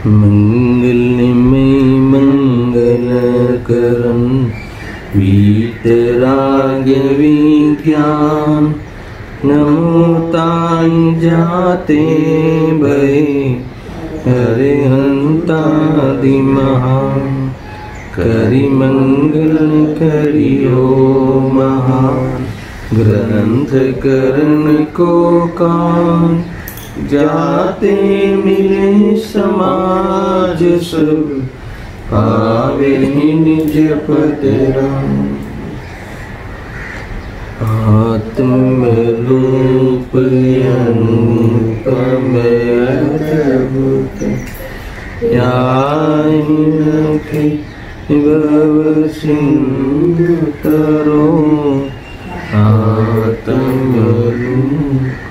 मंगलमय मंगल करन वीतराग विज्ञान नमो ताई जाते भय हरिहंतादि महान करि मंगल करियो महान ग्रंथ करण को कान जाते मिले समाज सब पावे निज पद राम आत्म रूप अनुपम अद्भुत याहि भव सिंधु तरो आत्म रूप।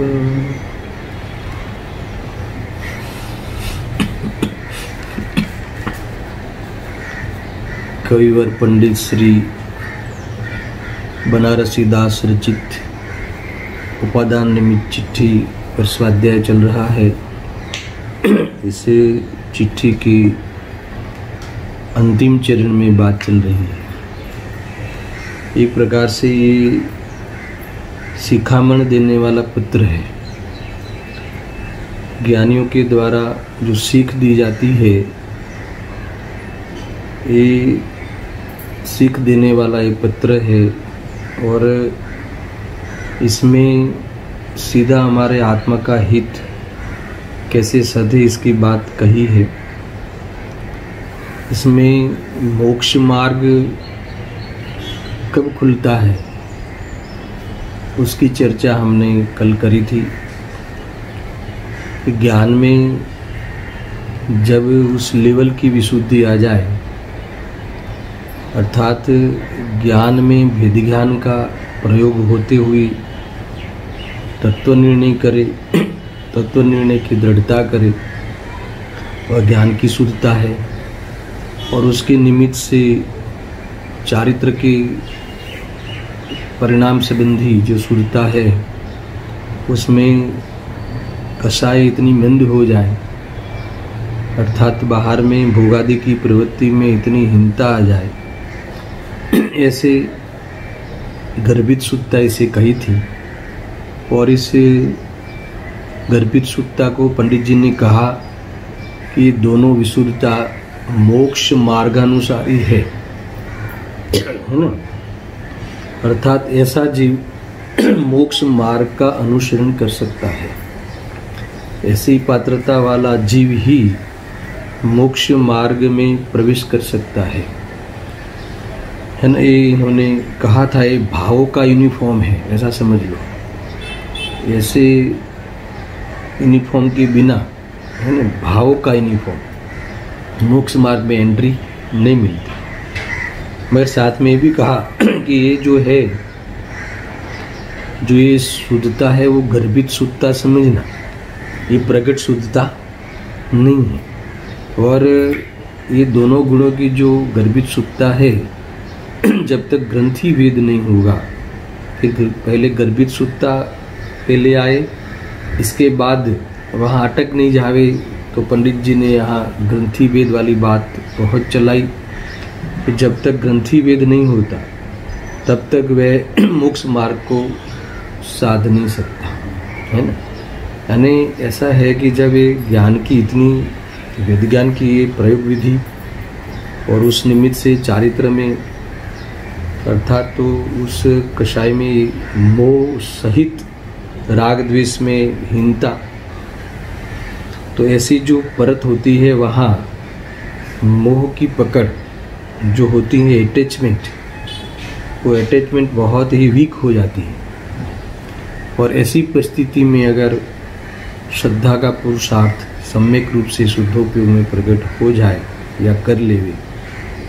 कविवर पंडित श्री बनारसी दास रचित उपादान निमित्त चिट्ठी पर स्वाध्याय चल रहा है। इसे चिट्ठी की अंतिम चरण में बात चल रही है। एक प्रकार से ये शिखामण देने वाला पत्र है। ज्ञानियों के द्वारा जो सीख दी जाती है, ये सीख देने वाला एक पत्र है और इसमें सीधा हमारे आत्मा का हित कैसे सधे इसकी बात कही है। इसमें मोक्ष मार्ग कब खुलता है उसकी चर्चा हमने कल करी थी। ज्ञान में जब उस लेवल की विशुद्धि आ जाए, अर्थात ज्ञान में भेद ज्ञान का प्रयोग होते हुए तत्व निर्णय करे, तत्व निर्णय की दृढ़ता करे, वह ज्ञान की शुद्धता है। और उसके निमित्त से चारित्र के परिणाम संबंधी जो शुद्धता है, उसमें कसाय इतनी मंद हो जाए, अर्थात बाहर में भोगादि की प्रवृत्ति में इतनी हीनता आ जाए, ऐसे गर्भित शुद्धता इसे कही थी। और इस गर्भित शुद्धता को पंडित जी ने कहा कि दोनों विशुद्धता मोक्ष मार्गानुसारी है ना। अर्थात ऐसा जीव मोक्ष मार्ग का अनुसरण कर सकता है, ऐसी पात्रता वाला जीव ही मोक्ष मार्ग में प्रवेश कर सकता है ना। ये इन्होंने कहा था, ये भावों का यूनिफॉर्म है, ऐसा समझ लो। ऐसे यूनिफॉर्म के बिना, है ना, भावों का यूनिफॉर्म मोक्ष मार्ग में एंट्री नहीं मिलती। मगर साथ में भी कहा कि ये जो है, जो ये शुद्धता है, वो गर्भित शुद्धता समझना, ये प्रकट शुद्धता नहीं है। और ये दोनों गुणों की जो गर्भित शुद्धता है, जब तक ग्रंथि भेद नहीं होगा, फिर पहले गर्भित शुद्धता पहले आए, इसके बाद वहाँ अटक नहीं जावे, तो पंडित जी ने यहाँ ग्रंथि भेद वाली बात बहुत चलाई। फिर जब तक ग्रंथि भेद नहीं होता, तब तक वह मोक्ष मार्ग को साध नहीं सकता, है ना। यानी ऐसा है कि जब ये ज्ञान की इतनी वेद ज्ञान की ये प्रयोग विधि और उस निमित्त से चारित्र में, अर्थात तो उस कषाय में मोह सहित राग द्वेष में हीनता, तो ऐसी जो परत होती है, वहाँ मोह की पकड़ जो होती है, अटैचमेंट, वो अटैचमेंट बहुत ही वीक हो जाती है। और ऐसी परिस्थिति में अगर श्रद्धा का पुरुषार्थ सम्यक रूप से शुद्धोपयोग में प्रकट हो जाए या कर लेवे,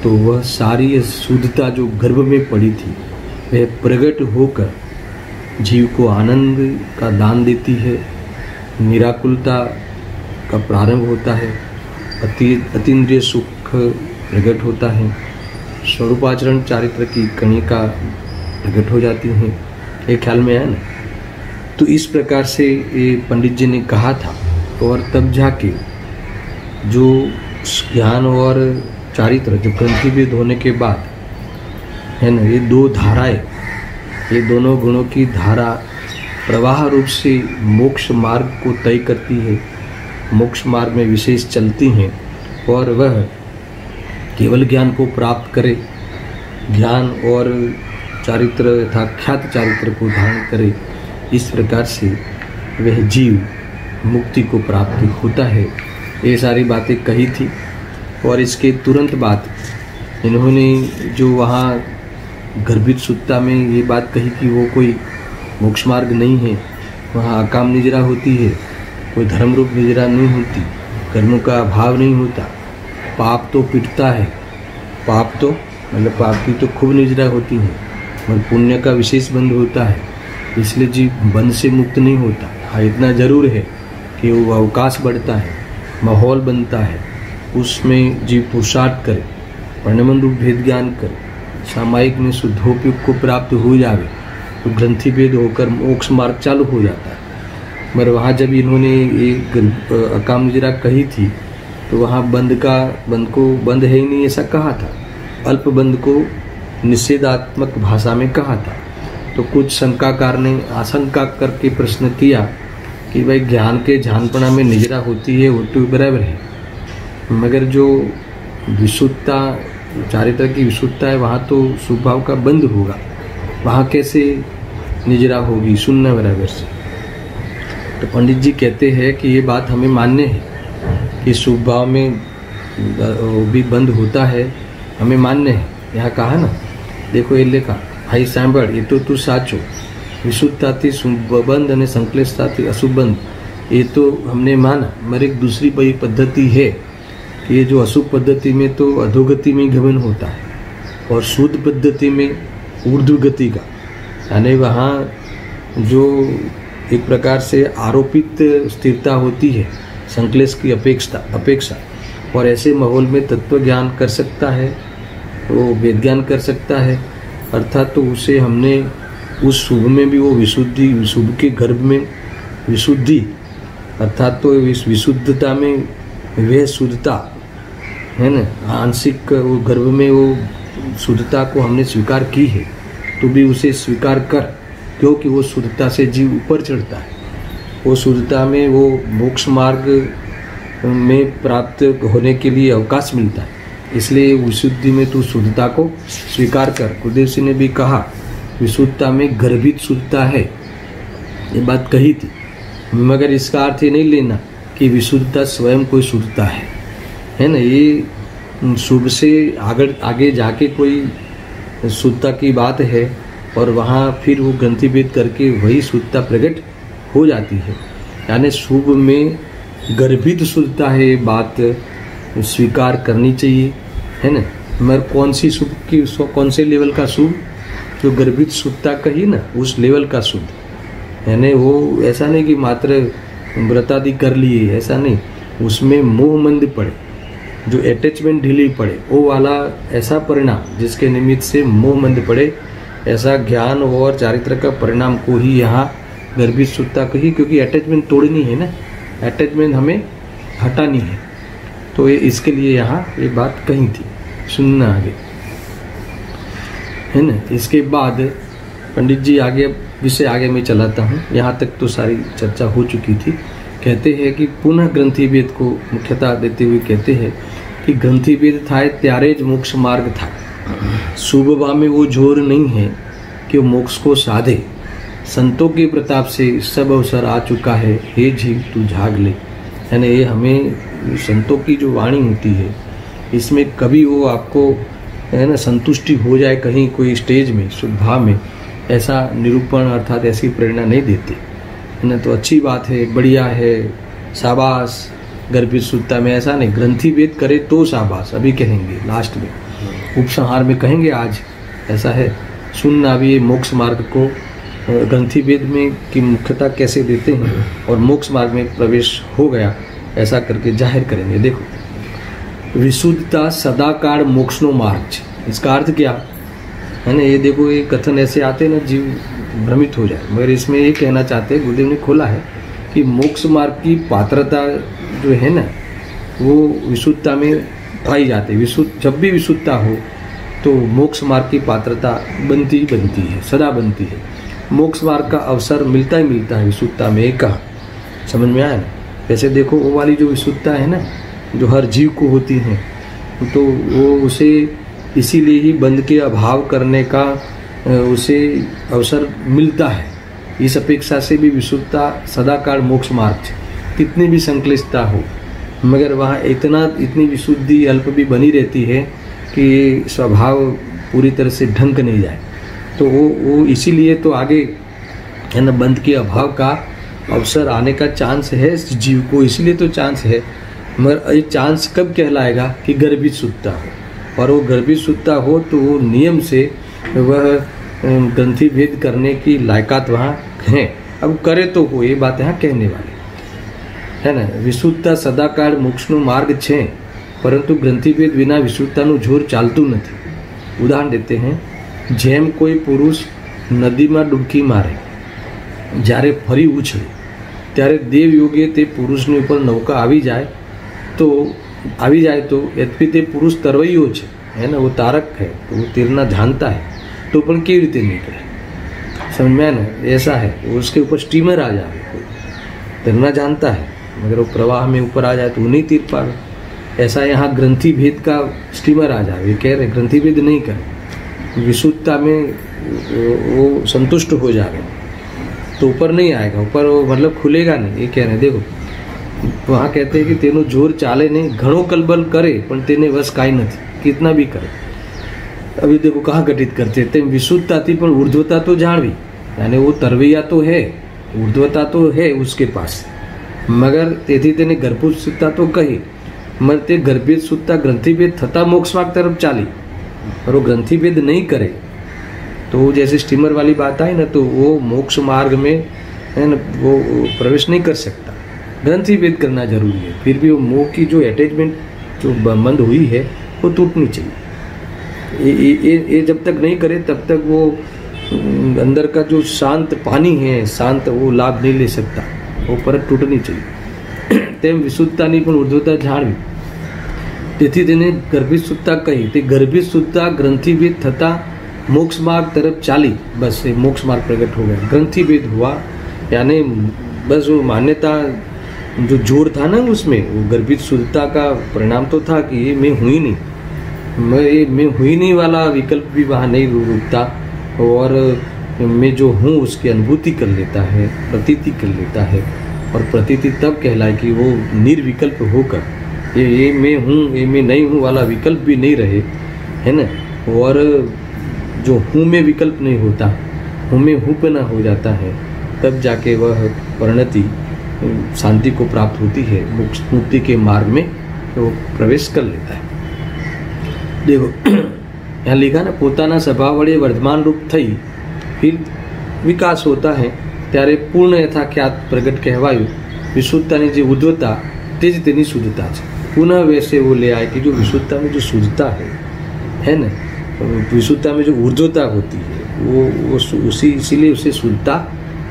तो वह सारी शुद्धता जो गर्भ में पड़ी थी, वह प्रकट होकर जीव को आनंद का दान देती है, निराकुलता का प्रारंभ होता है, अतीन्द्रिय सुख प्रकट होता है, स्वरूपाचरण चारित्र की कणिका प्रकट हो जाती हैं। ये ख्याल में है ना। तो इस प्रकार से ये पंडित जी ने कहा था, और तब जाके जो ज्ञान और चारित्र जो ग्रंथि भेद होने के बाद है ना, ये दो धाराएं, ये दोनों गुणों की धारा प्रवाह रूप से मोक्ष मार्ग को तय करती है, मोक्ष मार्ग में विशेष चलती हैं और वह केवल ज्ञान को प्राप्त करे, ज्ञान और चारित्र तथा ख्यात चारित्र को धारण करे, इस प्रकार से वह जीव मुक्ति को प्राप्त होता है। ये सारी बातें कही थी और इसके तुरंत बाद इन्होंने जो वहाँ गर्भित सुत्ता में ये बात कही कि वो कोई मोक्ष मार्ग नहीं है, वहाँ अकाम निजरा होती है, कोई धर्म रूप निजरा नहीं होती, कर्मों का अभाव नहीं होता, पाप तो पिटता है, पाप तो मतलब पाप की तो खूब निजरा होती है और पुण्य का विशेष बंध होता है, इसलिए जीव बंध से मुक्त नहीं होता। हाँ, इतना जरूर है कि वो अवकाश बढ़ता है, माहौल बनता है, उसमें जीव पुरुषार्थ करे, वर्णमन रूप भेद ज्ञान करे, सामायिक में शुद्धोपयुक्त को प्राप्त हो जावे तो ग्रंथि भेद होकर मोक्ष मार्ग चालू हो जाता है। मगर वहाँ जब इन्होंने एक अकाम निजरा कही थी तो वहाँ बंध को बंध है ही नहीं ऐसा कहा था, अल्प बंध को निषेधात्मक भाषा में कहा था। तो कुछ शंकाकार ने आशंका करके प्रश्न किया कि भाई ज्ञान के जानपणा में निजरा होती है, वो तो बराबर है, मगर जो विशुद्धता चारित्र की विशुद्धता है वहाँ तो स्वभाव का बंध होगा, वहाँ कैसे निजरा होगी, सुनना बराबर से। तो पंडित जी कहते हैं कि ये बात हमें मान्य है कि स्वभाव में भी बंद होता है, हमें मान्य है। यहाँ कहा ना, देखो ये लिखा, भाई सांभळ ये तो तू साचो, विशुद्धताથી शुभबंध અને संक्लेशताથી अशुभबंध, ये तो हमने माना, मगर एक दूसरी पद्धति है कि ये जो अशुभ पद्धति में तो अधोगति में गमन होता है और शुद्ध पद्धति में ऊर्ध्वगति का, यानी वहाँ जो एक प्रकार से आरोपित स्थिरता होती है संक्लेश की अपेक्षा, और ऐसे माहौल में तत्व ज्ञान कर सकता है, वो वेद ज्ञान कर सकता है, अर्थात तो उसे हमने उस शुभ में भी वो विशुद्धि, शुभ के गर्भ में विशुद्धि, अर्थात तो इस विशुद्धता में वह शुद्धता है ना, आंशिक वो गर्भ में वो शुद्धता को हमने स्वीकार की है, तो भी उसे स्वीकार कर, क्योंकि वो शुद्धता से जीव ऊपर चढ़ता है, वो शुद्धता में वो मोक्ष मार्ग में प्राप्त होने के लिए अवकाश मिलता है, इसलिए विशुद्धि में तू शुद्धता को स्वीकार कर। गुरुदेव सिंह ने भी कहा विशुद्धता में गर्भित शुद्धता है, ये बात कही थी, मगर इसका अर्थ ये नहीं लेना कि विशुद्धता स्वयं कोई शुद्धता है ना, ये शुभ से आगे जाके कोई शुद्धता की बात है और वहाँ फिर वो ग्रंथि भेद करके वही शुद्धता प्रकट हो जाती है, यानी शुभ में गर्भित शुद्धता है, ये बात स्वीकार करनी चाहिए, है ना। मगर कौन सी शुभ की, कौन से लेवल का शुभ, जो गर्भित शुद्धता कही ना, उस लेवल का शुद्ध, यानी वो ऐसा नहीं कि मात्र व्रतादि कर लिए, ऐसा नहीं, उसमें मोह मंद पड़े, जो अटैचमेंट ढीली पड़े, वो वाला ऐसा परिणाम जिसके निमित्त से मोह मंद पड़े, ऐसा ज्ञान और चारित्र का परिणाम को ही यहाँ गर्भित शुद्धता कही, क्योंकि अटैचमेंट तोड़नी है ना, अटैचमेंट हमें हटानी है, तो ये इसके लिए यहाँ ये बात कही थी। सुनना आगे, है ना। इसके बाद पंडित जी आगे विषय आगे मैं चलाता हूँ, यहाँ तक तो सारी चर्चा हो चुकी थी। कहते हैं कि पुनः ग्रंथि भेद को मुख्यता देते हुए कहते हैं कि ग्रंथि भेद था त्यारे ज मोक्ष मार्ग था, शुभवा में वो जोर नहीं है कि वो मोक्ष को साधे, संतों के प्रताप से सब अवसर आ चुका है, हे जीव तू जाग ले, यानी ये हमें संतों की जो वाणी होती है, इसमें कभी वो आपको है ना संतुष्टि हो जाए कहीं कोई स्टेज में शुद्ध भाव में, ऐसा निरूपण अर्थात ऐसी प्रेरणा नहीं देते, है ना। तो अच्छी बात है, बढ़िया है, शाबाश, गर्भित शुद्धता में ऐसा नहीं, ग्रंथि भेद करे तो शाबाश, अभी कहेंगे लास्ट में, उपसंहार में कहेंगे आज, ऐसा है। सुनना भी मोक्ष मार्ग को ग्रंथि भेद में की मुख्यता कैसे देते हैं और मोक्ष मार्ग में प्रवेश हो गया, ऐसा करके जाहिर करेंगे। देखो, विशुद्धता सदाकाल मोक्षनो मार्ग, इसका अर्थ क्या है ना, ये देखो ये कथन ऐसे आते ना जीव भ्रमित हो जाए, मगर इसमें ये कहना चाहते हैं, गुरुदेव ने खोला है कि मोक्ष मार्ग की पात्रता जो है ना, वो विशुद्धता में पाई जाती है। जब भी विशुद्धता हो तो मोक्ष मार्ग की पात्रता बनती ही बनती है, सदा बनती है। मोक्ष मार्ग का अवसर मिलता ही मिलता है विशुद्धता में। एक कहा समझ में आया ना? वैसे देखो वो वाली जो विशुद्धता है ना, जो हर जीव को होती है, तो वो उसे इसीलिए ही बंध के अभाव करने का उसे अवसर मिलता है। इस अपेक्षा से भी विशुद्धता सदाकाल मोक्ष मार्ग, कितनी भी संक्लिष्टता हो, मगर वहाँ इतनी विशुद्धि अल्प भी बनी रहती है कि स्वभाव पूरी तरह से ढंक नहीं जाए। तो वो इसीलिए तो आगे है ना, बंध के अभाव का अवसर आने का चांस है इस जीव को, इसीलिए तो चांस है। मगर ये चांस कब कहलाएगा कि गर्भित शुद्धता हो, और वो गर्भित शुद्धता हो तो वो नियम से वह ग्रंथि भेद करने की लायकात वहाँ है। अब करे तो हो, ये बात यहाँ कहने वाली है ना। વિશુદ્ધતા સદાકાળ મોક્ષનો માર્ગ છે, પરંતુ ગ્રંથિભેદ વિના વિશુદ્ધતાનું જોર ચાલતું નથી। ઉદાહરણ દેते हैं, જેમ કોઈ પુરુષ નદીમાં ડૂબકી મારે, જ્યારે ફરી ઉછળે ત્યારે દેવયોગે તે પુરુષની ઉપર નૌકા આવી જાય તો यद्यपि તે પુરુષ તરવૈયો છે, है ना, वो तारक है, तो वो तैरना जानता है, तो પણ કેવી રીતે નીકળે? समझ में आया ना? ऐसा है, उसके ऊपर स्टीमर आ जाए, तैरना जानता है मगर वो प्रवाह में ऊपर आ जाए तो वो नहीं तीर पाए। ऐसा यहाँ ग्रंथि भेद का स्टीमर आ जाए, ये कह रहे ग्रंथि भेद नहीं करे, विशुद्धता में वो संतुष्ट हो जाए तो ऊपर नहीं आएगा, ऊपर वो मतलब खुलेगा नहीं, ये कह रहे हैं। देखो वहाँ कहते हैं कि तेनो जोर चाले नहीं, घणो कलबल करे पण तेने वश काई नहीं, कितना भी करे। अभी देखो कहाँ घटित करते हैं, तेम विशुद्धता थी पण ऊर्ध्वता तो जाणवी, यानी वो तरवैया तो है, ऊर्ध्वता तो है उसके पास, मगर તેથી તેને ગર્ભિત શુદ્ધતા તો કહી, મगर તે ગર્ભિત શુદ્ધતા ગ્રંથિભેદ થતા मोक्ष मार्ग तरफ चाली, और वो ग्रंथिभेद नहीं करे तो जैसे स्टीमर वाली बात आई ना, तो वो मोक्ष मार्ग में है ना, वो प्रवेश नहीं कर सकता। ग्रंथिभेद करना जरूरी है, फिर भी वो मोह की जो अटैचमेंट जो बंद हुई है वो टूटनी चाहिए। ये जब तक नहीं करे तब तक वो अंदर का जो शांत पानी है, शांत, वो लाभ नहीं ले सकता, वो परत તૂટની चाहिए। તેમ વિશુદ્ધતાની પણ ઊર્ધ્વતા જાણવી, તેથી તેને ગર્ભિત શુદ્ધતા કહી। તે ગર્ભિત શુદ્ધતા ગ્રંથિભેદ થતા मोक्ष मार्ग तरफ चाली, बस ये मोक्ष मार्ग प्रकट हो गया। ग्रंथिभेद हुआ यानी बस वो मान्यता जो जोर था ना उसमें, वो गर्भित शुद्धता का परिणाम तो था कि ये मैं हुई नहीं, मैं हुई नहीं वाला विकल्प भी वहाँ नहीं रुकता, और मैं जो हूँ उसकी अनुभूति कर लेता है, प्रतीति कर लेता है। और प्रतीति तब कहलाए कि वो निर्विकल्प होकर ये मैं हूँ, ये मैं नहीं हूँ वाला विकल्प भी नहीं रहे, है ना। और जो हूँ में विकल्प नहीं होता, हूँ में हूँ पे ना हो जाता है, तब जाके वह परिणति शांति को प्राप्त होती है, मुक्ति के मार्ग में वो प्रवेश कर लेता है। देखो यहाँ लिखा ना, પોતાના સ્વભાવ વડે વર્ધમાન રૂપ થઈ फिर विकास होता है ત્યારે પૂર્ણ યથાખ્યાત પ્રગટ કહેવાયું। વિશુદ્ધતાની જે ઉદ્ધવતા તે જ તેની શુદ્ધતા છે। पुनः वैसे वो ले आए कि जो विशुद्धता में जो शुद्धता है ना, विशुद्धता में जो ऊर्ध्वता होती है वो इसीलिए उसे शुद्धता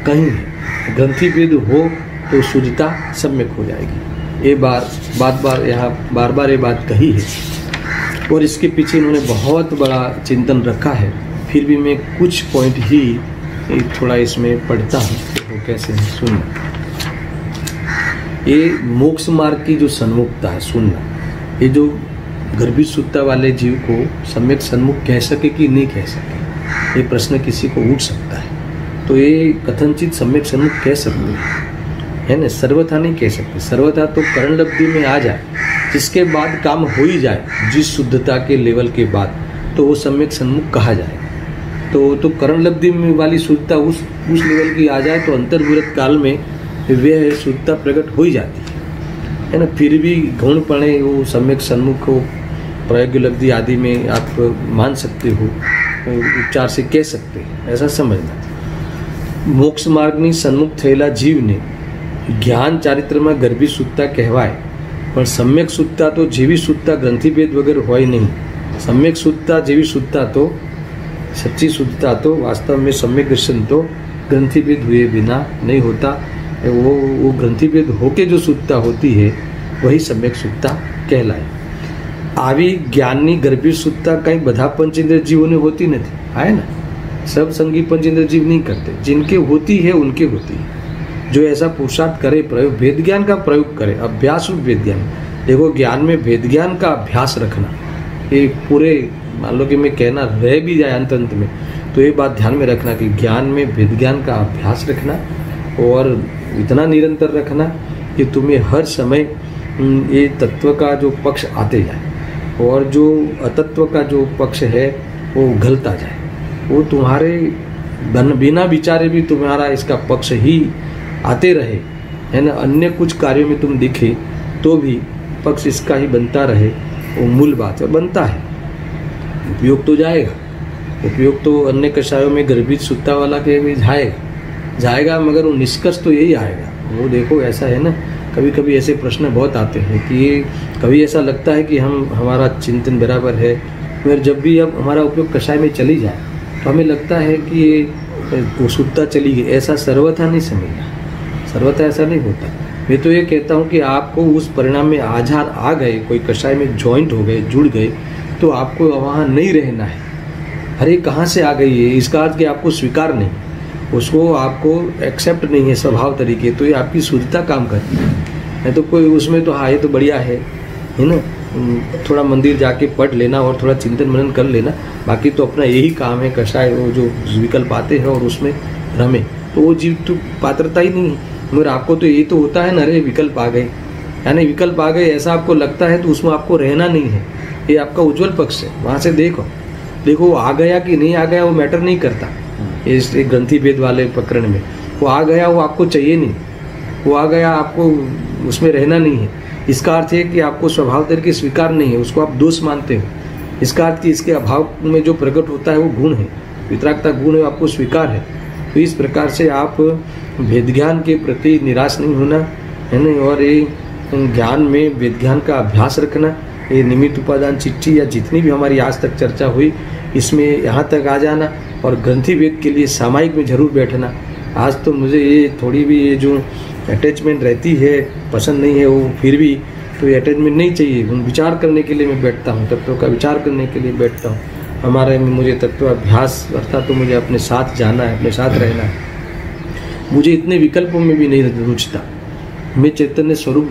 कहीं है। ग्रंथिभेद हो तो शुद्धता सम्यक हो जाएगी। ये बार यहाँ बार ये बात कही है, और इसके पीछे इन्होंने बहुत बड़ा चिंतन रखा है। फिर भी मैं कुछ पॉइंट ही थोड़ा इसमें पढ़ता हूँ, वो कैसे है सुनना। ये मोक्ष मार्ग की जो सन्मुखता है, सुनना, ये जो गर्भित शुद्धता वाले जीव को सम्यक सन्मुख कह सके कि नहीं कह सके, ये प्रश्न किसी को उठ सकता है। तो ये कथनचित सम्यक सन्मुख कह सकते हैं, है ना, सर्वथा नहीं कह सकते। सर्वथा तो करण लब्धि में आ जाए, जिसके बाद काम हो ही जाए, जिस शुद्धता के लेवल के बाद, तो वो सम्यक सन्मुख कहा जाए। तो करण लब्धि में वाली शुद्धता उस लेवल की आ जाए तो अंतर्विरत काल में वह शुद्धता प्रकट हो ही जाती है ना। फिर भी गौणपणे वो सम्यक सन्मुख हो, प्रयोग लब्धि आदि में आप मान सकते हो, उपचार से कह सकते हैं, ऐसा समझना। मोक्ष मार्गनी सन्मुख थયેલા जीवने ज्ञान चारित्रमा गर्भित शुद्धता કહેવાય, પણ सम्यक शुद्धता तो જેવી શુद्धता ग्रंथिभेद वगैरह હોય नहीं। सम्यक शुद्धता જેવી शुद्धता तो सच्ची शुद्धता तो वास्तव में सम्यक दर्शन तो ग्रंथिभेद हुए बिना नहीं होता। वो ग्रंथिभेद होके जो शुद्धता होती है वही सम्यक सुखता कहलाય. આવી જ્ઞાનની ગર્ભિત સુખતા કંઈ બધા पंचेंद्र जीवों ने होती नहीं है ना. सब संगी पंचेंद्र जीव नहीं करते. जिनके होती है उनके होती है. जो ऐसा पुरुषार्थ करे, प्रयोग भेद ज्ञान का प्रयोग करे, अभ्यास रूप भेद ज्ञान. देखो ज्ञान में भेद ज्ञान का अभ्यास रखना, ये पूरे मान लो कि मैं कहना रह भी जाए अंत अंत में, तो ये बात ध्यान में रखना कि ज्ञान में भेद ज्ञान का अभ्यास रखना और इतना निरंतर रखना कि तुम्हें हर समय ये तत्व का जो पक्ष आते जाए और जो अतत्व का जो पक्ष है वो उघलता जाए. वो तुम्हारे बिना विचारे भी तुम्हारा इसका पक्ष ही आते रहे, है ना. अन्य कुछ कार्यों में तुम दिखे तो भी पक्ष इसका ही बनता रहे, वो मूल बात है. बनता है, उपयोग तो जाएगा. उपयोग तो अन्य कषायों में गर्भित सुत्ता वाला के भी जाएगा, मगर वो निष्कर्ष तो यही आएगा. वो देखो ऐसा है ना, कभी कभी ऐसे प्रश्न बहुत आते हैं कि कभी ऐसा लगता है कि हमारा चिंतन बराबर है, मगर जब भी अब हमारा उपयोग कषाय में चली जाए तो हमें लगता है कि ये सुत्ता चली गई. ऐसा सर्वथा नहीं समझना, सर्वथा ऐसा नहीं होता. मैं तो ये कहता हूँ कि आपको उस परिणाम में आधार आ गए, कोई कषाय में ज्वाइंट हो गए, जुड़ गए, तो आपको वहाँ नहीं रहना है. अरे कहाँ से आ गई है, इसका अर्थ कि आपको स्वीकार नहीं, उसको आपको एक्सेप्ट नहीं है स्वभाव तरीके, तो ये आपकी शुद्धता काम करती है. तो कोई उसमें तो हाँ ये तो बढ़िया है ना, थोड़ा मंदिर जाके पढ़ लेना और थोड़ा चिंतन मनन कर लेना, बाकी तो अपना यही काम है. कषाय वो जो विकल्प आते हैं और उसमें रमे, तो वो जीव तो पात्रता ही नहीं है. मगर आपको तो यही तो होता है ना, अरे विकल्प आ गए, यानी विकल्प आ गए ऐसा आपको लगता है, तो उसमें आपको रहना नहीं है. ये आपका उज्जवल पक्ष है. वहाँ से देखो आ गया कि नहीं आ गया वो मैटर नहीं करता. इस ग्रंथि भेद वाले प्रकरण में वो आ गया, वो आपको चाहिए नहीं, वो आ गया, आपको उसमें रहना नहीं है. इसका अर्थ है कि आपको स्वभाव तरीके स्वीकार नहीं है, उसको आप दोष मानते हो. इसका अर्थ कि इसके अभाव में जो प्रकट होता है वो गुण है, वितरागता गुण है, आपको स्वीकार है. तो इस प्रकार से आप भेद ज्ञान के प्रति निराश नहीं होना है ना, और ये ज्ञान में वेद ज्ञान का अभ्यास रखना. ये निमित्त उपादान चिट्ठी या जितनी भी हमारी आज तक चर्चा हुई इसमें यहाँ तक आ जाना, और ग्रंथि भेद के लिए सामायिक में जरूर बैठना. आज तो मुझे ये थोड़ी भी ये जो अटैचमेंट रहती है पसंद नहीं है, वो फिर भी तो ये अटैचमेंट नहीं चाहिए. विचार करने के लिए मैं बैठता हूँ, तत्वों का विचार करने के लिए बैठता हूँ. हमारे में मुझे तत्वाभ्यास अर्थात तो मुझे अपने साथ जाना है, अपने साथ रहना है. मुझे इतने विकल्पों में भी नहीं रुचता. मैं चैतन्य स्वरूप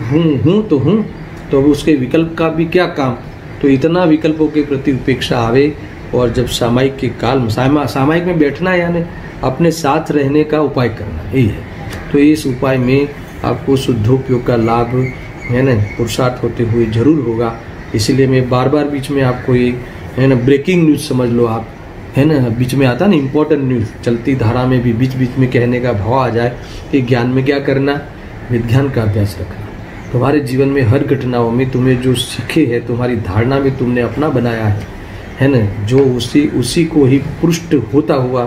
हूँ तो उसके विकल्प का भी क्या काम. तो इतना विकल्पों के प्रति उपेक्षा आवे, और जब सामायिक के काल सामायिक में बैठना यानी अपने साथ रहने का उपाय करना, यही है. तो इस उपाय में आपको शुद्धोपयोग का लाभ है ना पुरुषार्थ होते हुए जरूर होगा. इसलिए मैं बार बार बीच में आपको ये है ना ब्रेकिंग न्यूज़ समझ लो आप, है ना, बीच में आता ना इम्पोर्टेंट न्यूज़, चलती धारा में भी बीच बीच में कहने का भाव आ जाए कि ज्ञान में क्या करना, विज्ञान का अभ्यास रखना. तुम्हारे जीवन में हर घटनाओं में तुम्हें जो सीखे है, तुम्हारी धारणा में तुमने अपना बनाया है ना, जो उसी को ही पुष्ट होता हुआ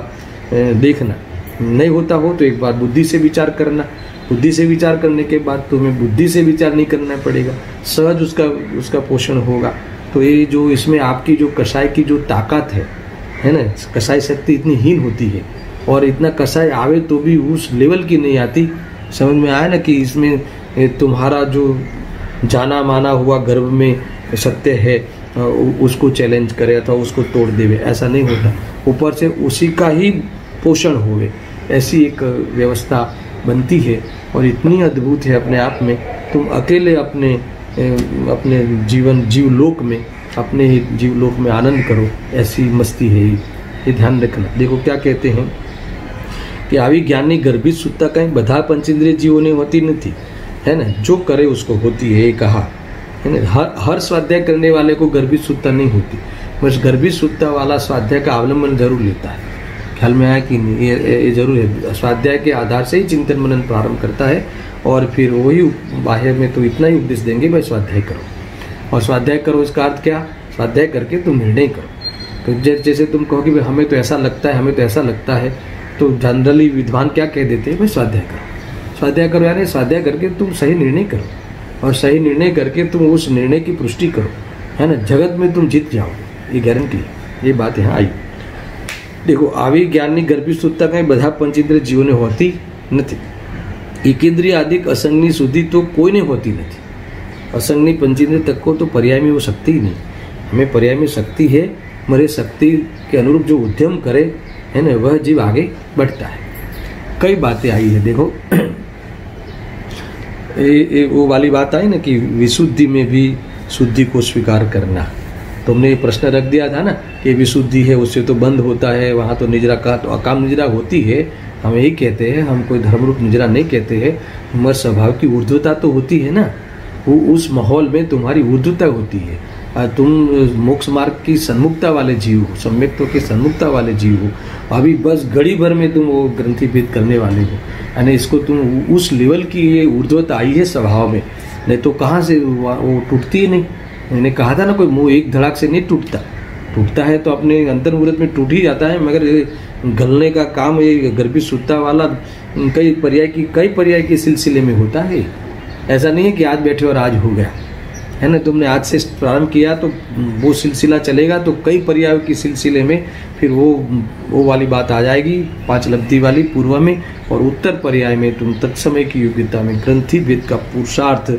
देखना. नहीं होता हो तो एक बार बुद्धि से विचार करना. बुद्धि से विचार करने के बाद तुम्हें बुद्धि से विचार नहीं करना पड़ेगा, सहज उसका पोषण होगा. तो ये जो इसमें आपकी जो कषाय की जो ताकत है ना, कषाय शक्ति इतनी हीन होती है, और इतना कषाय आवे तो भी उस लेवल की नहीं आती. समझ में आया ना कि इसमें तुम्हारा जो जाना माना हुआ गर्भ में सत्य है उसको चैलेंज करे अथवा उसको तोड़ देवे, ऐसा नहीं होता. ऊपर से उसी का ही पोषण होवे, ऐसी एक व्यवस्था बनती है. और इतनी अद्भुत है अपने आप में. तुम अकेले अपने जीवलोक में अपने ही जीवलोक में आनंद करो, ऐसी मस्ती है ये ध्यान रखना. देखो क्या कहते हैं कि આવી જ્ઞાનની ગર્ભિત સુત્તા કંઈ બધા પંચેન્દ્રિય જીવોને હોતી નથી, है ना. जो करे उसको होती है, ये कहा है ना. हर स्वाध्याय करने वाले को गर्भित सुत्ता नहीं होती, बस गर्भित सुत्ता वाला स्वाध्याय का अवलंबन जरूर लेता है. ख्याल में आया कि नहीं, ये जरूर है. स्वाध्याय के आधार से ही चिंतन मनन प्रारंभ करता है, और फिर वही बाह्य में तो इतना ही उपदेश देंगे भाई स्वाध्याय करो. और स्वाध्याय करो इसका अर्थ क्या, स्वाध्याय करके तुम निर्णय करो. तो जैसे तुम कहो कि भाई हमें तो ऐसा लगता है, हमें तो ऐसा लगता है, तो जनरली विद्वान क्या कह देते हैं, भाई स्वाध्याय करो. स्वाध्याय करो यानी स्वाध्याय करके तुम सही निर्णय करो, और सही निर्णय करके तुम उस निर्णय की पुष्टि करो, है ना. जगत में तुम जीत जाओ, ये गारंटी है. ये बात यहाँ आई. देखो આવી જ્ઞાનની ગર્ભિત સુત્તા કંઈ બધા પંચેન્દ્રિય જીવોને હોતી નથી. એકેન્દ્રિય આદિક અસંગની સુધી તો કોઈને હોતી નથી. असंगनी पंचेंद्रिय तक को तो पर्याय में वो शक्ति ही नहीं। हमें पर्याय में शक्ति है, मरे शक्ति के अनुरूप जो उद्यम करे है ना, वह जीव आगे बढ़ता है। कई बातें आई है, देखो वो वाली बात आई ना कि विशुद्धि में भी शुद्धि को स्वीकार करना। तुमने ये प्रश्न रख दिया था ना कि विशुद्धि है उससे तो बंद होता है, वहाँ तो निजरा का तो अकाम निजरा होती है। हम यही कहते हैं, हम कोई धर्मरूप निजरा नहीं कहते हैं, मगर स्वभाव की ऊर्ध्वता तो होती है ना। वो उस माहौल में तुम्हारी ऊर्ध्वता होती है। तुम मोक्ष मार्ग की सन्मुखता वाले जीव हो, सम्यक्त्व के सन्मुखता वाले जीव हो। अभी बस घड़ी भर में तुम वो ग्रंथि भेद करने वाले हो, यानी इसको तुम उस लेवल की ये ऊर्ध्वता आई है स्वभाव में, नहीं तो कहाँ से वो टूटती ही नहीं। मैंने कहा था ना, कोई मुंह एक धड़ाक से नहीं टूटता, टूटता है तो अपने अंतर मुहूर्त में टूट ही जाता है, मगर गलने का काम ये गर्भित सुत्ता वाला कई पर्याय के सिलसिले में होता है। ऐसा नहीं है कि आज बैठे और आज हो गया, है ना। तुमने आज से प्रारंभ किया तो वो सिलसिला चलेगा, तो कई पर्यायों के सिलसिले में फिर वो वाली बात आ जाएगी, 5 लब्धि वाली पूर्व में, और उत्तर पर्याय में तुम तत्समय की योग्यता में ग्रंथि भेद का पुरुषार्थ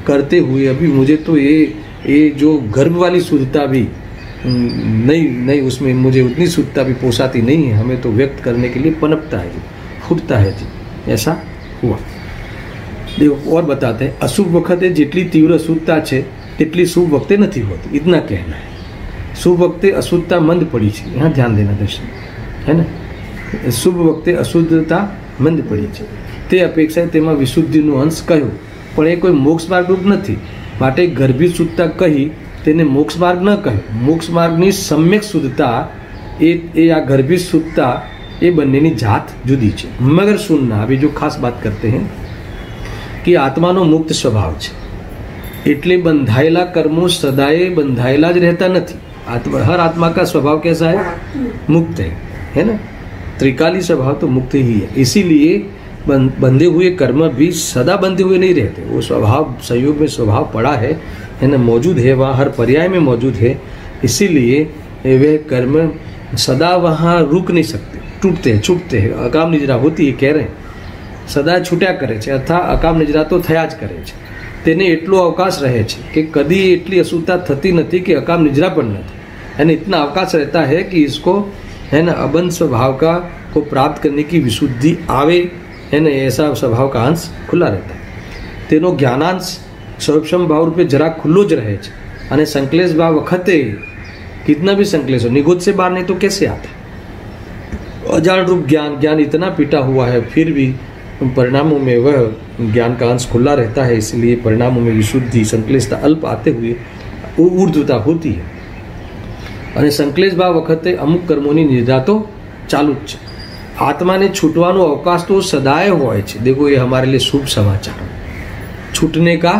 करते हुए, अभी मुझे तो ये जो गर्भ वाली शुद्धता भी नहीं उसमें मुझे उतनी शुद्धता भी पोसाती नहीं है। हमें तो व्यक्त करने के लिए पनपता है जी, फूटता है जी, ऐसा हुआ। देखो और बताते हैं, अशुभ वखते जेटली तीव्र अशुद्धता है तेटली शुभ वक्ते नहीं होती, इतना कहना है। शुभ वक्ते अशुद्धता मंद पड़ी है, यहाँ ध्यान देना दर्शन, है ना। शुभ वक्ते अशुद्धता मंद पड़ी है, ते अपेक्षा तेमा विशुद्धिનું અંશ કહ્યો, પણ એ કોઈ મોક્ષ માર્ગરૂપ નથી, માટે ગર્ભિત શુદ્ધતા કહી તેને મોક્ષ માર્ગ ન કહ્યો। મોક્ષ માર્ગની સમ્યક શુદ્ધતા એ આ ગર્ભિત શુદ્ધતા એ બંનેની જાત જુદી છે। મગર સુનના હવે જો ખાસ વાત કરते हैं कि આત્માનો મુક્ત સ્વભાવ છે, એટલે બંધાયેલા કર્મો સદાય બંધાયેલા જ રહેતા નથી। आत्मा, हर आत्मा का स्वभाव कैसा है? मुक्त है ना। त्रिकाली स्वभाव तो मुक्त ही है, इसीलिए बंधे हुए कर्म भी सदा बंधे हुए नहीं रहते। वो स्वभाव संयोग में स्वभाव पड़ा है ना, मौजूद है, वहाँ हर पर्याय में मौजूद है। इसीलिए वे कर्म सदा वहाँ रुक नहीं सकते, टूटते हैं, छूटते हैं। अकाम निजरा होती है, कह रहे हैं सदा छूट्या करे છે, अर्थात अकाम निजरा तो थया ज करे છે। તેને એટલો અવકાશ રહે છે कि कभी એટલી અશુદ્ધતા થતી નથી कि अकाम निजरा पण નથી, यानी इतना अवकाश रहता है कि इसको है ना अबंध स्वभाव का को प्राप्त करने की विशुद्धि आवे, है ना। ऐसा स्वभाव का अंश खुला रहता है। तेनो ज्ञानांश स्वरूपक्षम भाव रूपे जरा खुल्लो ज रहे છે, અને संकलेश भाव वखते कितना भी संकलेश हो निगोद से बाहर नहीं तो कैसे आता। अजान रूप ज्ञान इतना पीटा हुआ है, फिर भी परिणामों में वह ज्ञान का अंश खुला रहता है। इसलिए परिणामों में विशुद्धि संकलेशता अल्प आते हुए ऊर्ध्वता होती है। અને સંકલેશ ભાવ વખતે અમુક કર્મોની નિદ્રા તો ચાલુ જ છે। આત્માને છૂટવાનો અવકાશ તો સદાય હોય છે। देखो ये हमारे लिए शुभ समाचार, छूटने का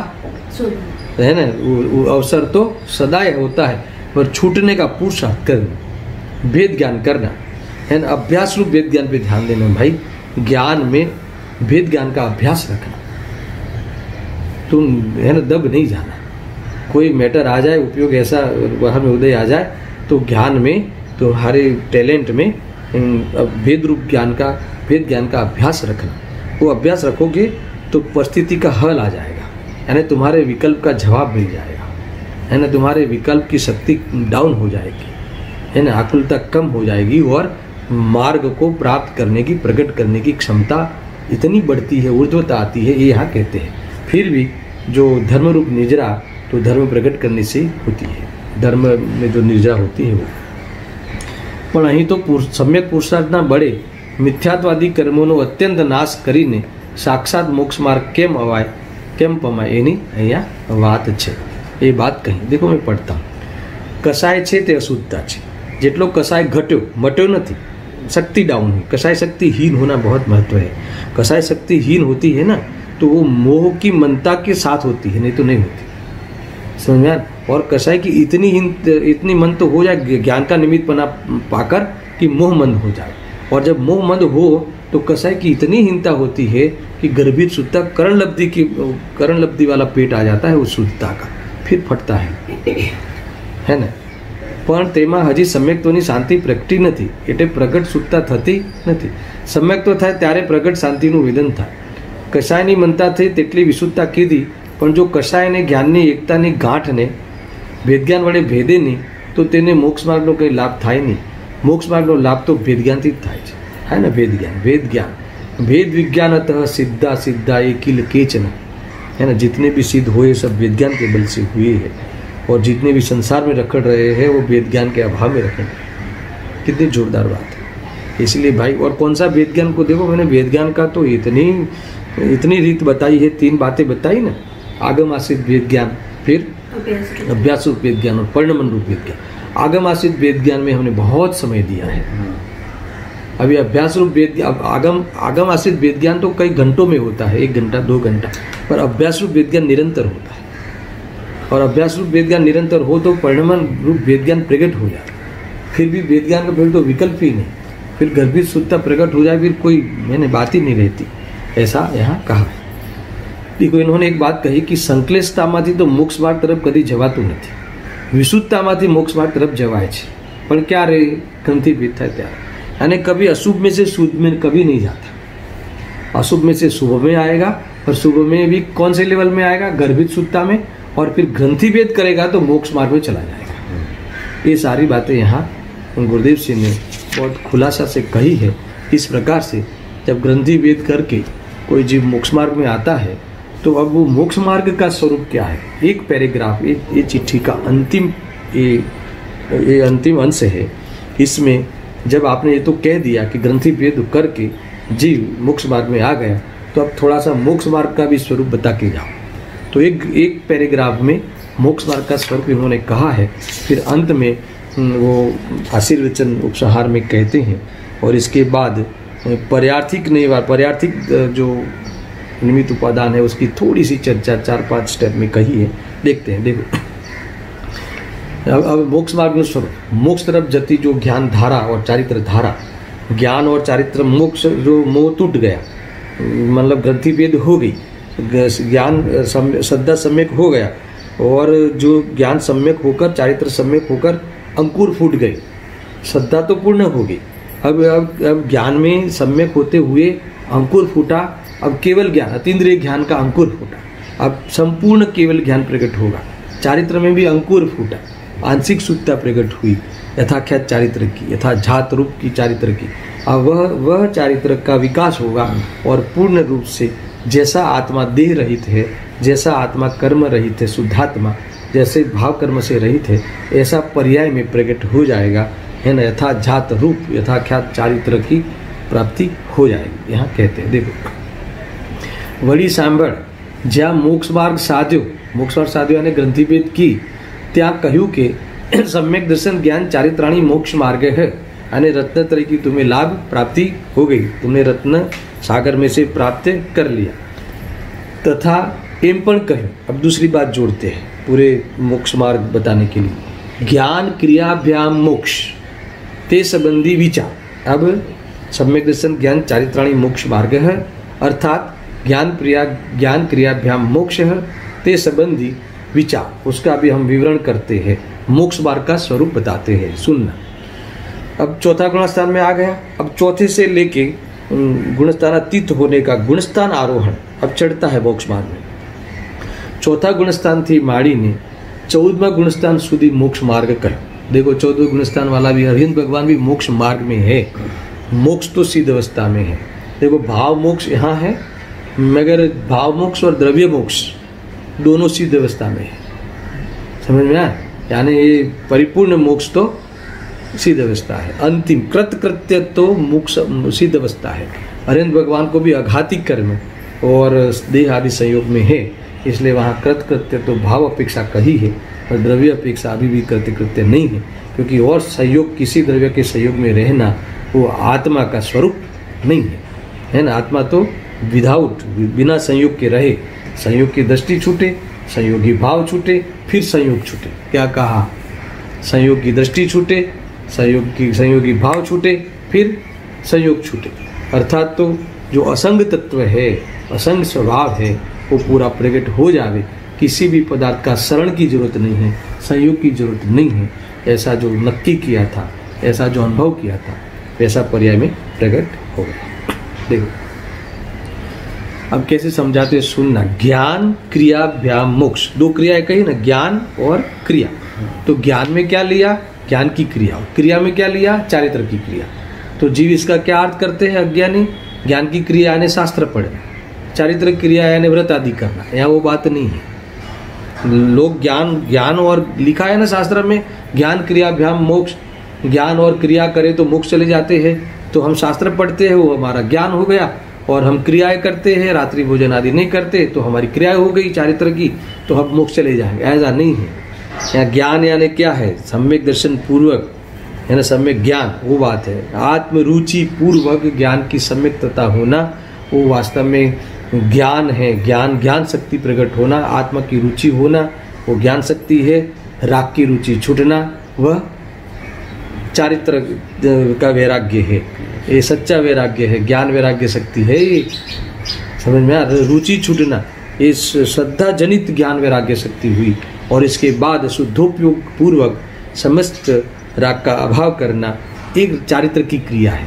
है ना वो अवसर तो सदाय होता है, पर छूटने का पुरुषार्थ करना, भेद ज्ञान करना है ना। अभ्यास रूप भेद ज्ञान पे ध्यान देना भाई, ज्ञान में भेद ज्ञान का अभ्यास रखना। तुम है ना दब नहीं जाना, कोई मैटर आ जाए, उपयोग ऐसा वहाँ में उदय आ जाए तो ज्ञान में तुम्हारे टैलेंट में भेद रूप ज्ञान का भेद ज्ञान का अभ्यास रखना। वो अभ्यास रखोगे तो परिस्थिति का हल आ जाएगा, यानी तुम्हारे विकल्प का जवाब मिल जाएगा, है ना। तुम्हारे विकल्प की शक्ति डाउन हो जाएगी, है ना, आकुलता कम हो जाएगी, और मार्ग को प्राप्त करने की प्रकट करने की क्षमता इतनी बढ़ती है, ऊर्ध्वता आती है। ये यहाँ कहते हैं। फिर भी जो धर्म रूप निजरा तो धर्म प्रकट करने से होती है, धर्म में जो निजरा होती है वो। પણ અહીં તો સમ્યક પુરુષાર્થના બળે મિથ્યાત્વાદી કર્મોનો અત્યંત નાશ કરીને સાક્ષાત મોક્ષ માર્ગ કેમ પમાય એની અહીંયા વાત છે। એ વાત કહી देखो मैं पढ़ता हूँ। કસાય છે તે અશુદ્ધતા છે, જેટલો કસાય ઘટ્યો મટ્યો નથી, शक्ति डाउन हुई। कसाय शक्तिहीन होना बहुत महत्व है। कसाय शक्तिहीन होती है ना तो वो मोह की मनता के साथ होती है, नहीं तो नहीं होती, समझ में। और कसाय की इतनी मन तो हो जाए ज्ञान का निमित्त बना पाकर कि मोह मंद हो जाए, और जब मोह मंद हो तो कसाय की इतनी हीनता होती है कि गर्भित शुद्धता करण लब्धि वाला पेट आ जाता है उस शुद्धता का, फिर फटता है ना। પણ તેમાં હજી સમ્યક્ત્વની શાંતિ પ્રગટી નથી, એટલે પ્રગટ શુદ્ધતા થતી નથી। સમ્યક્ત્વ થાય ત્યારે પ્રગટ શાંતિનું વેદન થાય। કશાયની મનતા થઈ તેટલી વિશુદ્ધતા કીધી પણ જો કશાયને જ્ઞાનની એકતાની ગાંઠને વેદજ્ઞાન વડે ભેદે નહીં તો તેને મોક્ષ માર્ગનો કંઈ લાભ થાય નહીં. મોક્ષ માર્ગનો લાભ તો વેદજ્ઞાનથી જ થાય છે. है ना, वेद ज्ञान वेद विज्ञानतः सिद्धा सिद्धा एकिल केचन, है ना. जितने भी सिद्ध हुए सब वेद ज्ञान के बल से हुए हैं और जितने भी संसार में रखड़ रहे हैं वो वेद ज्ञान के अभाव में रखड़ रहे हैं. कितनी जोरदार बात है. इसलिए भाई, और कौन सा वेद ज्ञान को देखो, मैंने वेद ज्ञान का तो इतनी रीत बताई है, 3 बातें बताई ना. आगम आश्रित वेद ज्ञान, फिर अभ्यास रूप वेद ज्ञान और परिणमन रूप वेद ज्ञान. आगम आश्रित वेद ज्ञान में हमने बहुत समय दिया है. अभी अभ्यास रूप वेद आगम आश्रित वेद ज्ञान तो कई घंटों में होता है, 1 घंटा 2 घंटा, पर अभ्यास रूप वेद ज्ञान निरंतर होता है. और अभ्यास रूप वेद ज्ञान निरंतर हो तो परिणमन रूप वेद ज्ञान प्रकट हो जाए. फिर भी वेद ज्ञान का फिर तो विकल्प ही नहीं, फिर गर्भित शुद्धता प्रकट हो जाए, फिर कोई मैंने बात ही नहीं रहती. ऐसा यहाँ कहा. देखो, इन्होंने एक बात कही कि संक्लेशतामांथी तो मोक्ष मार्ग तरफ कभी जवाતું નથી, વિશુદ્ધતામાંથી મોક્ષ માર્ગ तरफ जवाय છે. પણ ક્યારે? ગ્રંથિ ભેદ થાય ત્યારે. यानी कभी अशुभ में से शुभ में कभी नहीं जाता. अशुभ में से शुभ में आएगा और शुभ में भी कौन से लेवल में आएगा? गर्भित शुद्धता में. और फिर ग्रंथि भेद करेगा तो मोक्ष मार्ग में चला जाएगा. ये सारी बातें यहाँ गुरुदेव सिंह ने बहुत खुलासा से कही है. इस प्रकार से जब ग्रंथि भेद करके कोई जीव मोक्ष मार्ग में आता है तो अब वो मोक्ष मार्ग का स्वरूप क्या है? एक पैराग्राफ, ये चिट्ठी का अंतिम ये अंतिम अंश है. इसमें जब आपने ये तो कह दिया कि ग्रंथि भेद करके जीव मोक्ष मार्ग में आ गया, तो अब थोड़ा सा मोक्ष मार्ग का भी स्वरूप बता के जाओ. तो एक पैराग्राफ में मोक्ष मार्ग का स्वरूप इन्होंने कहा है. फिर अंत में वो आशीर्वचन उपसंहार में कहते हैं. और इसके बाद पर्यार्थिक जो निमित्त उपादान है उसकी थोड़ी सी चर्चा 4-5 स्टेप में कही है. देखते हैं. देखो, अब मोक्ष मार्ग में स्वरूप, मोक्ष तरफ जती जो ज्ञान धारा और चारित्र धारा, ज्ञान और चारित्र मोक्ष जो मोह टूट गया, मतलब ग्रंथि भेद हो गई, ज्ञान श्रद्धा सम्यक हो गया और जो ज्ञान सम्यक होकर चारित्र सम्यक होकर अंकुर फूट गए. श्रद्धा तो पूर्ण हो गई. अब ज्ञान में सम्यक होते हुए अंकुर फूटा. अब केवल ज्ञान, अतीन्द्रिय ज्ञान का अंकुर फूटा. अब संपूर्ण केवल ज्ञान प्रकट होगा. चारित्र में भी अंकुर फूटा, आंशिक शुद्धता प्रकट हुई यथाख्यात चारित्र की, यथाजात रूप की चारित्र की. अब वह चारित्र का विकास होगा और पूर्ण रूप से जैसा आत्मा देह रहित है, जैसा आत्मा कर्म रहित है, शुद्धात्मा जैसे भाव कर्म से रहित है, ऐसा पर्याय में प्रकट हो जाएगा, है ना. यथाजात रूप यथाख्यात चारित्र की प्राप्ति हो जाएगी. यहाँ कहते हैं, देखो, वड़ी सांभळ જ્યાં મોક્ષ માર્ગ સાધ્યો અને ગ્રંથિભેદ की, ત્યાં કહ્યું કે सम्यक दर्शन ज्ञान चारित्राणी मोक्ष मार्ग है. અને रत्न तरीके तुम्हें लाभ प्राप्ति हो गई, तुमने रत्न सागर में से प्राप्त कर लिया. तथा एम पण कह्યું. अब दूसरी बात जोड़ते हैं पूरे मोक्ष मार्ग बताने के लिए. ज्ञान क्रियाभ्याम मोक्ष ते संबंधी विचार. अब सम्यक दर्शन ज्ञान चारित्राणी मोक्ष मार्ग है, अर्थात ज्ञान क्रियाभ्याम मोक्ष है, ते संबंधी विचार, उसका भी हम विवरण करते हैं. मोक्ष मार्ग का स्वरूप बताते हैं. सुनना. अब चौथा गुणस्थान में आ गया. अब चौथे से लेके गुणस्थानातीत होने का गुणस्थान आरोहण अब चढ़ता है मोक्ष मार्ग में. चौथा गुणस्थान थी माड़ी ने 14वां गुणस्थान सुधी मोक्ष मार्ग कह. देखो, 14वें गुणस्थान वाला भी अरविंद भगवान भी मोक्ष मार्ग में है. मोक्ष तो सिद्ध अवस्था में है. देखो, भाव मोक्ष यहाँ है, मगर भाव मोक्ष और द्रव्य मोक्ष दोनों सिद्ध अवस्था में है. समझ में आया? यानी ये परिपूर्ण मोक्ष तो सिद्ध अवस्था है. अंतिम कृत्य तो मोक्ष सिद्ध अवस्था है. अरविंद भगवान को भी अघाती कर्म और देह आदि संयोग में है, इसलिए वहाँ कृत्य तो भाव अपेक्षा कही है और द्रव्य अपेक्षा अभी भी कृत्य नहीं है, क्योंकि और संयोग किसी द्रव्य के संयोग में रहना वो आत्मा का स्वरूप नहीं है ना. आत्मा तो विदाउट, बिना संयोग के रहे, संयोग की दृष्टि छूटे, संयोगी भाव छूटे, फिर संयोग छूटे. क्या कहा? संयोग की दृष्टि छूटे, संयोगी भाव छूटे, फिर संयोग छूटे. अर्थात तो जो असंग तत्व है, असंग स्वभाव है, वो पूरा प्रकट हो जावे. किसी भी पदार्थ का शरण की जरूरत नहीं है, संयोग की जरूरत नहीं है. ऐसा जो नक्की किया था, ऐसा जो अनुभव किया था, वैसा पर्याय में प्रकट हो गया. देखो, अब कैसे समझाते हैं सुनना। ज्ञान क्रिया भ्याम मोक्ष, दो क्रियाएं कही ना, ज्ञान और क्रिया। तो ज्ञान में क्या लिया? ज्ञान की क्रिया। क्रिया में क्या लिया? चारित्र की क्रिया। तो जीव इसका क्या अर्थ करते हैं अज्ञानी? ज्ञान की क्रिया यानी शास्त्र पढ़ना, चारित्र क्रिया यानी व्रत आदि करना। यहाँ वो बात नहीं है। लोग ज्ञान और लिखा है ना शास्त्र में, ज्ञान क्रिया भ्याम मोक्ष, ज्ञान और क्रिया करे तो मोक्ष चले जाते हैं। तो हम शास्त्र पढ़ते हैं, वो हमारा ज्ञान हो गया, और हम क्रियाएं करते हैं, रात्रि भोजन आदि नहीं करते तो हमारी क्रिया हो गई चारित्र की, तो हम मोक्ष चले जाएंगे। ऐसा नहीं है। यहाँ ज्ञान यानी क्या है? सम्यक दर्शन पूर्वक है ना, सम्यक ज्ञान, वो बात है। आत्म रुचि पूर्वक ज्ञान की सम्यकता होना, वो वास्तव में ज्ञान है। ज्ञान शक्ति प्रकट होना, आत्मा की रुचि होना, वो ज्ञान शक्ति है। राग की रुचि छूटना, वह चारित्र का वैराग्य है। ये सच्चा वैराग्य है, ज्ञान वैराग्य शक्ति है। समझ में आ रहा? रुचि छूटना, ये श्रद्धा जनित ज्ञान वैराग्य शक्ति हुई। और इसके बाद शुद्धोपयोग पूर्वक समस्त राग का अभाव करना एक चारित्र की क्रिया है।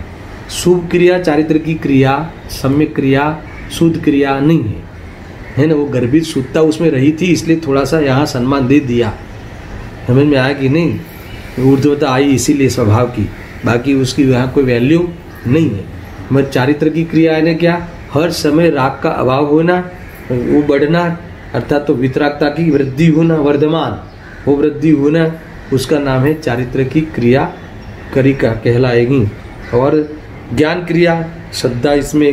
शुभ क्रिया चारित्र की क्रिया, सम्यक क्रिया शुद्ध क्रिया नहीं है ना। वो गर्भित शुद्धता उसमें रही थी, इसलिए थोड़ा सा यहाँ सम्मान दे दिया। समझ में आया कि नहीं? ऊर्ध्वता आई इसीलिए स्वभाव की, बाकी उसकी यहाँ कोई वैल्यू नहीं है। मगर चारित्र की क्रिया है क्या? हर समय राग का अभाव होना, वो बढ़ना, अर्थात तो वितरागता की वृद्धि होना, वर्धमान वो वृद्धि होना, उसका नाम है चारित्र की क्रिया करिका कहलाएगी। और ज्ञान क्रिया श्रद्धा इसमें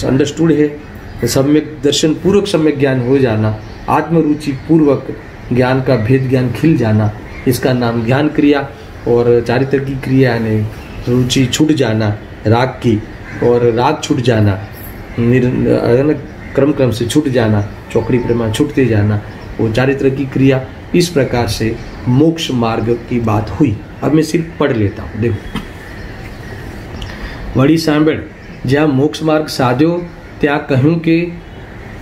अंडरस्टूड है। सम्यक दर्शन पूर्वक सम्यक ज्ञान हो जाना, आत्मरुचि पूर्वक ज्ञान का भेद ज्ञान खिल जाना, इसका नाम ज्ञान क्रिया। और चारित्र की क्रिया ने रुचि छूट जाना राग की, और राग छूट जाना, क्रम से छूट जाना, चौकड़ी प्रमाण छूटते जाना, वो चारित्र की क्रिया। इस प्रकार से मोक्ष मार्ग की बात हुई। अब मैं सिर्फ पढ़ लेता हूँ। देखो, वड़ी सांबड़, જ્યાં મોક્ષ માર્ગ સાધ્યો ત્યાં કહ્યું કે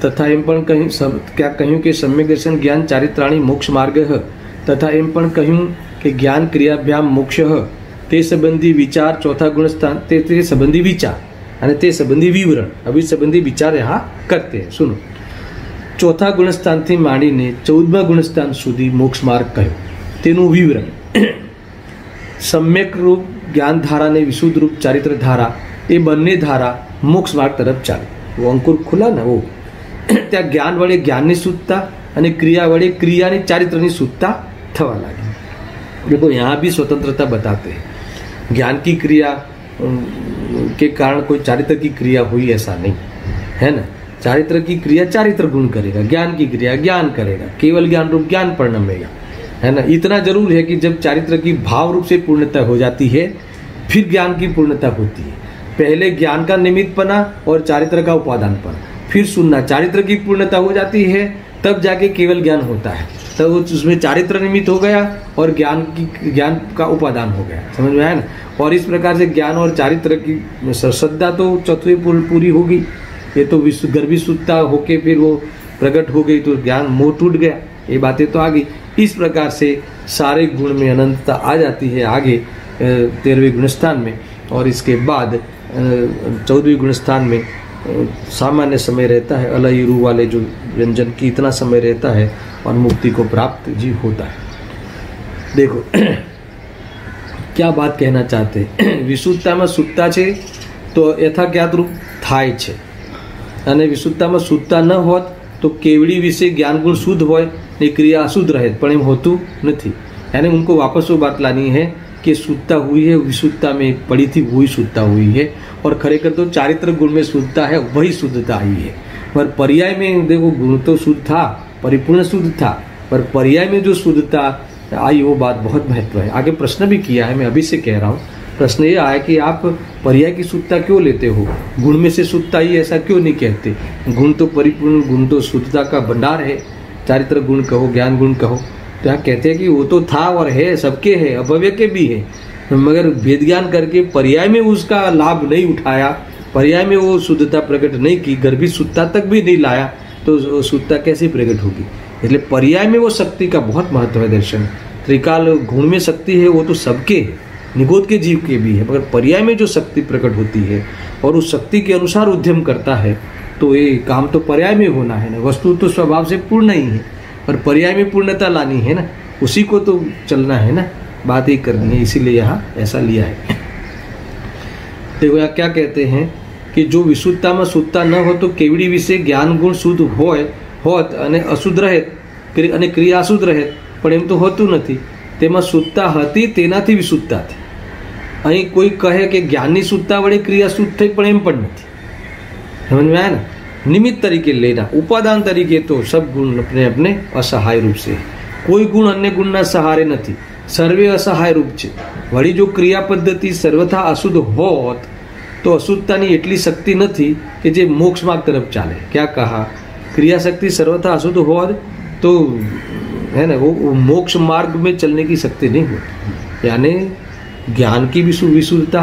તથા એમ પણ કહ્યું ત્યાં કહ્યું કે સમ્યક દર્શન જ્ઞાન ચારિત્રાણી મોક્ષ માર્ગ તથા એમ પણ કહ્યું કે જ્ઞાન ક્રિયાભ્યામ મોક્ષ તે સંબંધી વિચાર ચોથા ગુણસ્થાન તે સંબંધી વિચાર અને તે સંબંધી વિવરણ। હવે સંબંધી વિચાર यहाँ करते हैं। सुनो, ચોથા ગુણસ્થાનથી માંડીને 14મા ગુણસ્થાન સુધી મોક્ષ માર્ગ કહ્યો, તેનું વિવરણ। सम्यक रूप ज्ञान धारा ने विशुद्ध रूप चारित्र धारा, ये बन्ने धारा मोक्ष मार्ग तरफ चाले। वो अंकुर खुला ना, वो त्या ज्ञान वडे ज्ञाननी शुद्धता અને क्रिया वडे क्रियानी चारित्रनी शुद्धता थवा लागी। देखो, यहाँ भी स्वतंत्रता बताते हैं। ज्ञान की क्रिया के कारण कोई चारित्र की क्रिया हुई ऐसा नहीं है ना। चारित्र की क्रिया चारित्र गुण करेगा, ज्ञान की क्रिया ज्ञान करेगा, केवल ज्ञान रूप ज्ञान परिणमेगा, है ना। इतना जरूर है कि जब चारित्र की भाव रूप से पूर्णता हो जाती है, फिर ज्ञान की पूर्णता होती है। पहले ज्ञान का निमित्तपना और चारित्र का उपादानपना, फिर सुनना, चारित्र की पूर्णता हो जाती है, तब जाके केवल ज्ञान होता है। तब उसमें चारित्र निमित्त हो गया और ज्ञान का उपादान हो गया। समझ में आया ना। और इस प्रकार से ज्ञान और चारित्र की श्रद्धा तो चौथी पूरी होगी। ये तो गर्भी शुद्धता होके फिर वो प्रकट हो गई, तो ज्ञान मोह टूट गया। ये बातें तो आ गई। इस प्रकार से सारे गुण में अनंतता आ जाती है आगे 13वें गुणस्थान में। और इसके बाद 14वें गुणस्थान में सामान्य समय रहता है, अलयरू वाले जो व्यंजन की इतना समय रहता है और मुक्ति को प्राप्त जी होता है। देखो क्या बात कहना चाहते हैं। विशुद्धताમાં શુદ્ધતા છે તો યથાજ્ઞાત રૂપ થાય છે, અને વિશુદ્ધતામાં શુદ્ધતા ન હોત तो केवड़ी विषय ज्ञान गुण शुद्ध हो, क्रिया अशुद्ध रहे, पर एम होतु नहीं। यानी उनको वापस वो बात लानी है कि शुद्धता हुई है, विशुद्धता में पड़ी थी वही शुद्धता हुई है। और खरेखर तो चारित्र गुण में शुद्धता है, वही शुद्धता आई है। पर पर्याय में देखो, गुण तो शुद्ध था, परिपूर्ण शुद्ध था, पर पर्याय में जो शुद्धता आई वो बात बहुत महत्व है। आगे प्रश्न भी किया है, मैं अभी से कह रहा हूँ। प्रश्न ये आया कि आप पर्याय की शुद्धता क्यों लेते हो, गुण में से शुद्धता ही ऐसा क्यों नहीं कहते। गुण तो परिपूर्ण, गुण तो शुद्धता का भंडार है। चारित्र गुण कहो, ज्ञान गुण कहो, तो यहाँ कहते हैं कि वो तो था और है, सबके है, अभव्य के भी है, मगर भेद ज्ञान करके पर्याय में उसका लाभ नहीं उठाया, पर्याय में वो शुद्धता प्रकट नहीं की, गर्भित शुद्धता तक भी नहीं लाया, तो शुद्धता कैसे प्रकट होगी। इसलिए पर्याय में वो शक्ति का बहुत महत्व है। दर्शन त्रिकाल गुण में शक्ति है, वो तो सबके है, निगोद के जीव के भी है, मगर पर्याय में जो शक्ति प्रकट होती है और उस शक्ति के अनुसार उद्यम करता है, तो ये काम तो पर्याय में होना है ना, वस्तु तो स्वभाव से पूर्ण ही है, पर पर्याय में पूर्णता लानी है ना, उसी को तो चलना है ना, बात ही करनी है, इसीलिए यहाँ ऐसा लिया है। देखो यहाँ क्या कहते हैं कि जो विशुद्धता में शुद्धता न हो तो केवड़ी विશે ज्ञान गुण शुद्ध होत અને અશુદ્ધ રહે અને ક્રિયા અશુદ્ધ રહે, પણ એમ તો હોતું નથી, તેમાં શુદ્ધતા હતી તેનાથી વિશુદ્ધતા થઈ। અહીં કોઈ કહે કે જ્ઞાનની શુદ્ધતા વડે ક્રિયા શુદ્ધ થઈ, પણ એમ પણ નથી। समझ में आया ना? निमित्त तरीके लेना, उपादान तरीके तो सब गुण अपने अपने असहाय रूप से, कोई गुण अन्य गुणना सहारे नहीं, सर्वे असहाय रूप છે। वળી जो क्रिया पद्धति सर्वथा अशुद्ध होत तो अशुद्धतानी એટલી શક્તિ નથી કે જે મોક્ષ માર્ગ तरफ ચાલે। क्या कहा? क्रिया शक्ति सर्वथा अशुद्ध होत तो है ना, वो मोक्ष मार्ग में चलने की शक्ति नहीं होती। यानी ज्ञान की विशुद्धता,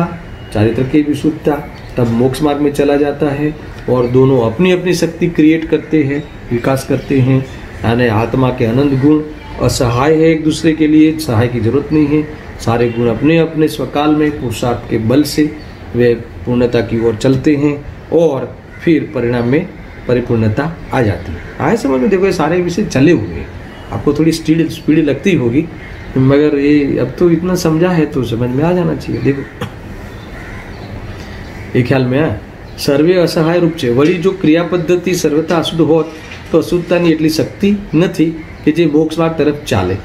चारित्र की विशुद्धता, तब मोक्ष मार्ग में चला जाता है, और दोनों अपनी अपनी शक्ति क्रिएट करते हैं, विकास करते हैं। यानी आत्मा के अनंत गुण असहाय है, एक दूसरे के लिए सहाय की जरूरत नहीं है, सारे गुण अपने अपने स्वकाल में पुरुषार्थ के बल से वे पूर्णता की ओर चलते हैं, और फिर परिणाम में परिपूर्णता आ जाती है। आए समझ में? देखो ये सारे विषय चले हुए हैं, आपको थोड़ी स्पीड लगती होगी, मगर ये अब तो इतना समझा है तो समझ में आ जाना चाहिए। देखो ये ख्याल में आया, सर्वे असहाय रूप છે। वળી जो क्रिया पद्धति सर्वथा अशुद्ध होत तो अशुद्धतानी એટલી શક્તિ નથી કે જે મોક્ષ માર્ગ તરફ ચાલે,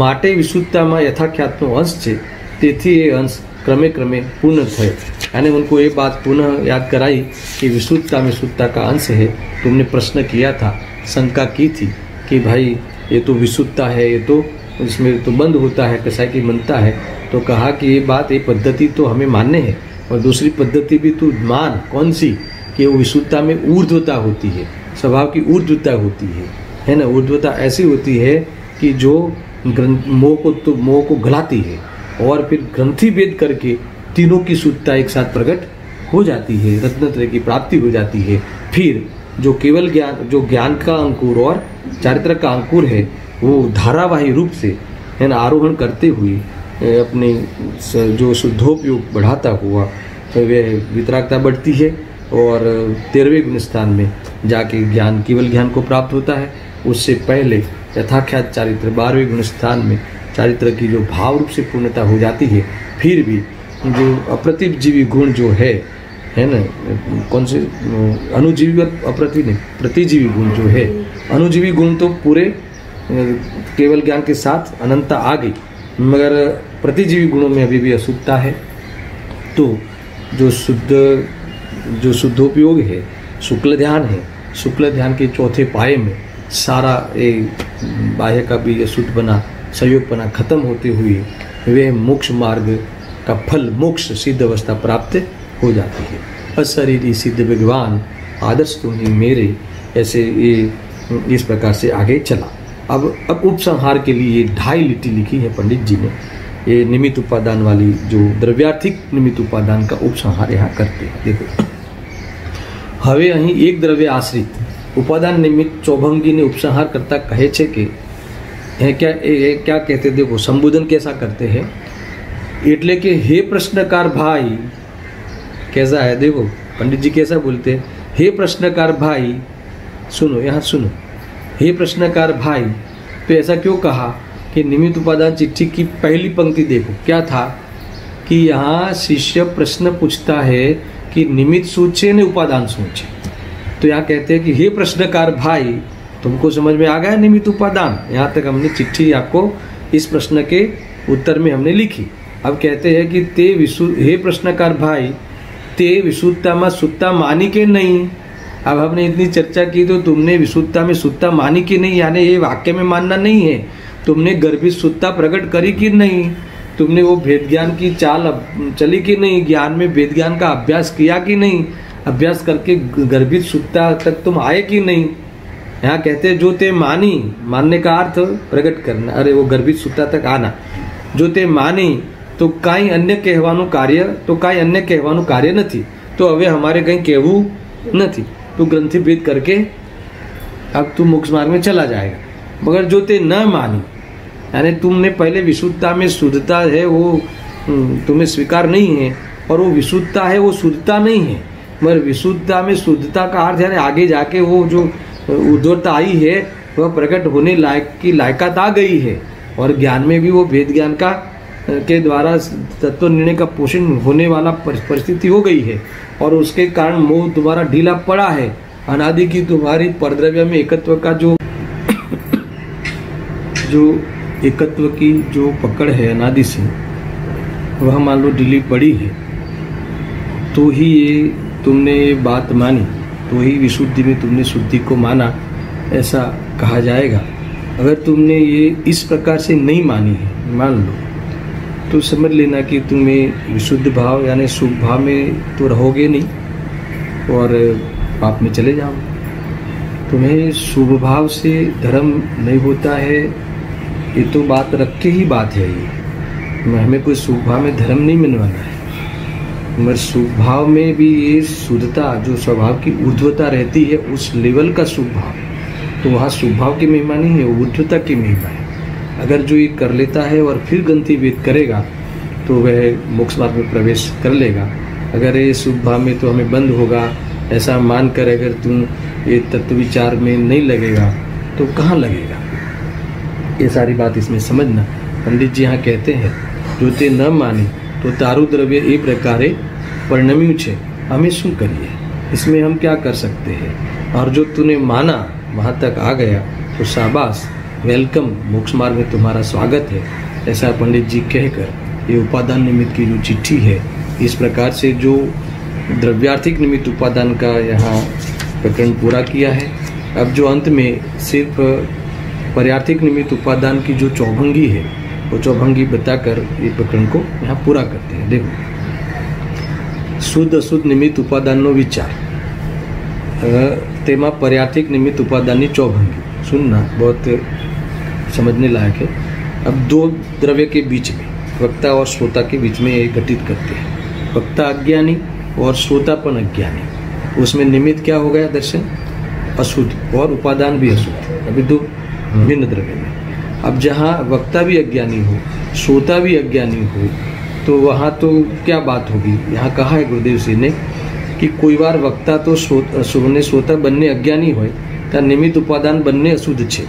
માટે વિશુદ્ધતામાં યથાખ્યાતનો અંશ છે, તેથી એ અંશ क्रमे क्रमे पूर्ण થયો। यानी उनको ये बात पुनः याद कराई कि विशुद्धता में शुद्धता का अंश है। तुमने प्रश्न किया था, शंका की थी कि भाई ये तो विशुद्धता है, ये तो इसमें तो बंद होता है, कसाई की मनता है, तो कहा कि ये बात, ये पद्धति तो हमें मानने है, और दूसरी पद्धति भी तू मान, कौन सी? कि वो विशुद्धता में ऊर्ध्वता होती है, स्वभाव की ऊर्ध्वता होती है ना। ऊर्ध्वता ऐसी होती है कि जो मोह को गलाती है, और फिर ग्रंथि भेद करके तीनों की शुद्धता एक साथ प्रकट हो जाती है, रत्नत्रय की प्राप्ति हो जाती है। फिर जो केवल ज्ञान, जो ज्ञान का अंकुर और चारित्र का अंकुर है, वो धारावाही रूप से है ना आरोहण करते हुए अपने जो शुद्धोपयोग बढ़ाता हुआ वह वितरागता बढ़ती है, और 13वें गुण स्थान में जाके ज्ञान, केवल ज्ञान को प्राप्त होता है। उससे पहले यथाख्यात चारित्र 12वें गुण स्थान में चारित्र की जो भाव रूप से पूर्णता हो जाती है। फिर भी जो अप्रतिजीवी गुण जो है ना, कौन से अनुजीवी और प्रतिजीवी गुण जो है, अनुजीवी गुण तो पूरे केवल ज्ञान के साथ अनंतता आ गई, मगर प्रतिजीवी गुणों में अभी भी अशुद्धता है। तो जो शुद्धोपयोग है, शुक्ल ध्यान है, शुक्ल ध्यान के चौथे पाए में सारा बाह्य का भी अशुद्ध बना, संयोग बना खत्म होते हुए वे मोक्ष मार्ग का फल, मोक्ष सिद्ध अवस्था प्राप्त हो जाती है। अशरीरी सिद्ध भगवान आदर्श तुम्हें मेरे, ऐसे ये इस प्रकार से आगे चला। अब उपसंहार के लिए 2.5 लिटी लिखी है पंडित जी ने। ये निमित्त उपादान वाली, जो द्रव्यार्थिक निमित्त उपादान का उपसंहार यहाँ करते हैं। देखो, હવે અહીં એક દ્રવ્ય આશ્રિત ઉપાદાન નિમિત્ત ચૌભંગીને उपसंहार करता कहे छे कि क्या कहते, देखो संबोधन कैसा करते हैं, એટલે કે हे प्रश्नकार भाई, कैसा है? देखो पंडित जी कैसा बोलते हैं, हे प्रश्नकार भाई, सुनो यहाँ सुनो, हे प्रश्नकार भाई। तो ऐसा क्यों कहा कि निमित्त उपादान चिट्ठी की पहली पंक्ति देखो, क्या था कि यहाँ शिष्य प्रश्न पूछता है कि निमित्त सूचे ने उपादान सूचे। तो यहाँ कहते हैं कि हे प्रश्नकार भाई, तुमको समझ में आ गया निमित्त उपादान? यहाँ तक हमने चिट्ठी आपको इस प्रश्न के उत्तर में हमने लिखी। अब कहते हैं कि हे प्रश्नकार भाई, ते विशुद्धता में शुद्धता मानी के नहीं। अब हमने इतनी चर्चा की तो तुमने विशुद्धता में शुद्धता मानी कि नहीं, यानी ये वाक्य में मानना नहीं है। तुमने गर्भित शुद्धता प्रकट करी कि नहीं, तुमने वो भेद ज्ञान की चाल चली कि नहीं, ज्ञान में भेद ज्ञान का अभ्यास किया कि नहीं, अभ्यास करके गर्भित शुद्धता तक तुम आए कि नहीं। यहाँ कहते हैं जो ते मानी, मानने का अर्थ प्रकट करना, अरे वो गर्भित शुद्धता तक आना। जो ते मानी तो काई अन्य कહેવાનું कार्य, तो काई अन्य कહેવાનું कार्य नहीं, तो હવે हमारे कहीं कहવું नहीं, तो ग्रंथि भेद करके अब तू मोक्ष मार्ग में चला जाएगा। मगर जो ते न मानी, यानी तुमने पहले विशुद्धता में शुद्धता है वो तुम्हें स्वीकार नहीं है, और वो विशुद्धता है वो शुद्धता नहीं है, मगर विशुद्धता में शुद्धता का अर्थ है आगे जाके वो जो उद्धवता आई है वह प्रकट होने लायक की लायकात आ गई है, और ज्ञान में भी वो वेद ज्ञान का के द्वारा तत्व निर्णय का पोषण होने वाला परिस्थिति हो गई है, और उसके कारण मोह तुम्हारा ढीला पड़ा है। अनादि की तुम्हारी परद्रव्य में एकत्व का जो एकत्व की जो पकड़ है अनादि से, वह मान लो ढीली पड़ी है, तो ही ये तुमने ये बात मानी, तो ही विशुद्धि में तुमने शुद्धि को माना, ऐसा कहा जाएगा। अगर तुमने ये इस प्रकार से नहीं मानी है, मान लो, तो समझ लेना कि तुम्हें विशुद्ध भाव यानी शुभ भाव में तो रहोगे नहीं और पाप में चले जाओ। तुम्हें शुभ भाव से धर्म नहीं होता है, ये तो बात रख के ही बात है। ये हमें कोई शुभ भाव में धर्म नहीं मिलवाना है, मगर शुभ भाव में भी ये शुद्धता जो स्वभाव की ऊर्ध्वता रहती है, उस लेवल का शुभ भाव, तो वहाँ शुभ भाव की महिमा नहीं है, ऊर्ध्वता की महिमा है। अगर जो ये कर लेता है और फिर ग्रंथि वेद करेगा तो वह मोक्ष मार्ग में प्रवेश कर लेगा। अगर ये शुभ भाव में तो हमें बंद होगा, ऐसा मानकर अगर तुम ये तत्व विचार में नहीं लगेगा तो कहाँ लगेगा? ये सारी बात इसमें समझना। पंडित जी यहाँ कहते हैं, जो ते न माने तो तारु द्रव्य ए प्रकारे परिणम्यु छे, हमें शू करिए, इसमें हम क्या कर सकते हैं? और जो तूने माना वहाँ तक आ गया तो शाबाश, वेलकम, मोक्ष मार्ग में तुम्हारा स्वागत है, ऐसा पंडित जी कहकर ये उपादान निमित्त की जो चिट्ठी है, इस प्रकार से जो द्रव्यार्थिक निमित्त उपादान का यहाँ प्रकरण पूरा किया है। अब जो अंत में सिर्फ पर्यार्थिक निमित्त उपादान की जो चौभंगी है, वो चौभंगी बताकर ये प्रकरण को यहाँ पूरा करते हैं। देखो, शुद्ध अशुद्ध निमित्त उपादानનો विचार, तेमा पर्यार्थिक निमित्त उपादानની चौभंगी सुनना बहुत समझने लायक है। अब दो द्रव्य के बीच में, वक्ता और श्रोता के बीच में ये घटित करते हैं। वक्ता अज्ञानी और श्रोतापन अज्ञानी, उसमें निमित्त क्या हो गया? दर्शन अशुद्ध और उपादान भी अशुद्ध, अभी दो भिन्न द्रव्य में। अब जहाँ वक्ता भी अज्ञानी हो, श्रोता भी अज्ञानी हो, तो वहाँ तो क्या बात होगी? यहाँ कहा है गुरुदेव जी ने कि कोई बार वक्ता तो श्रोता બંને અજ્ઞાની હોય, ત્યાં નિમિત્ત ઉપાદાન બંને અશુદ્ધ છે।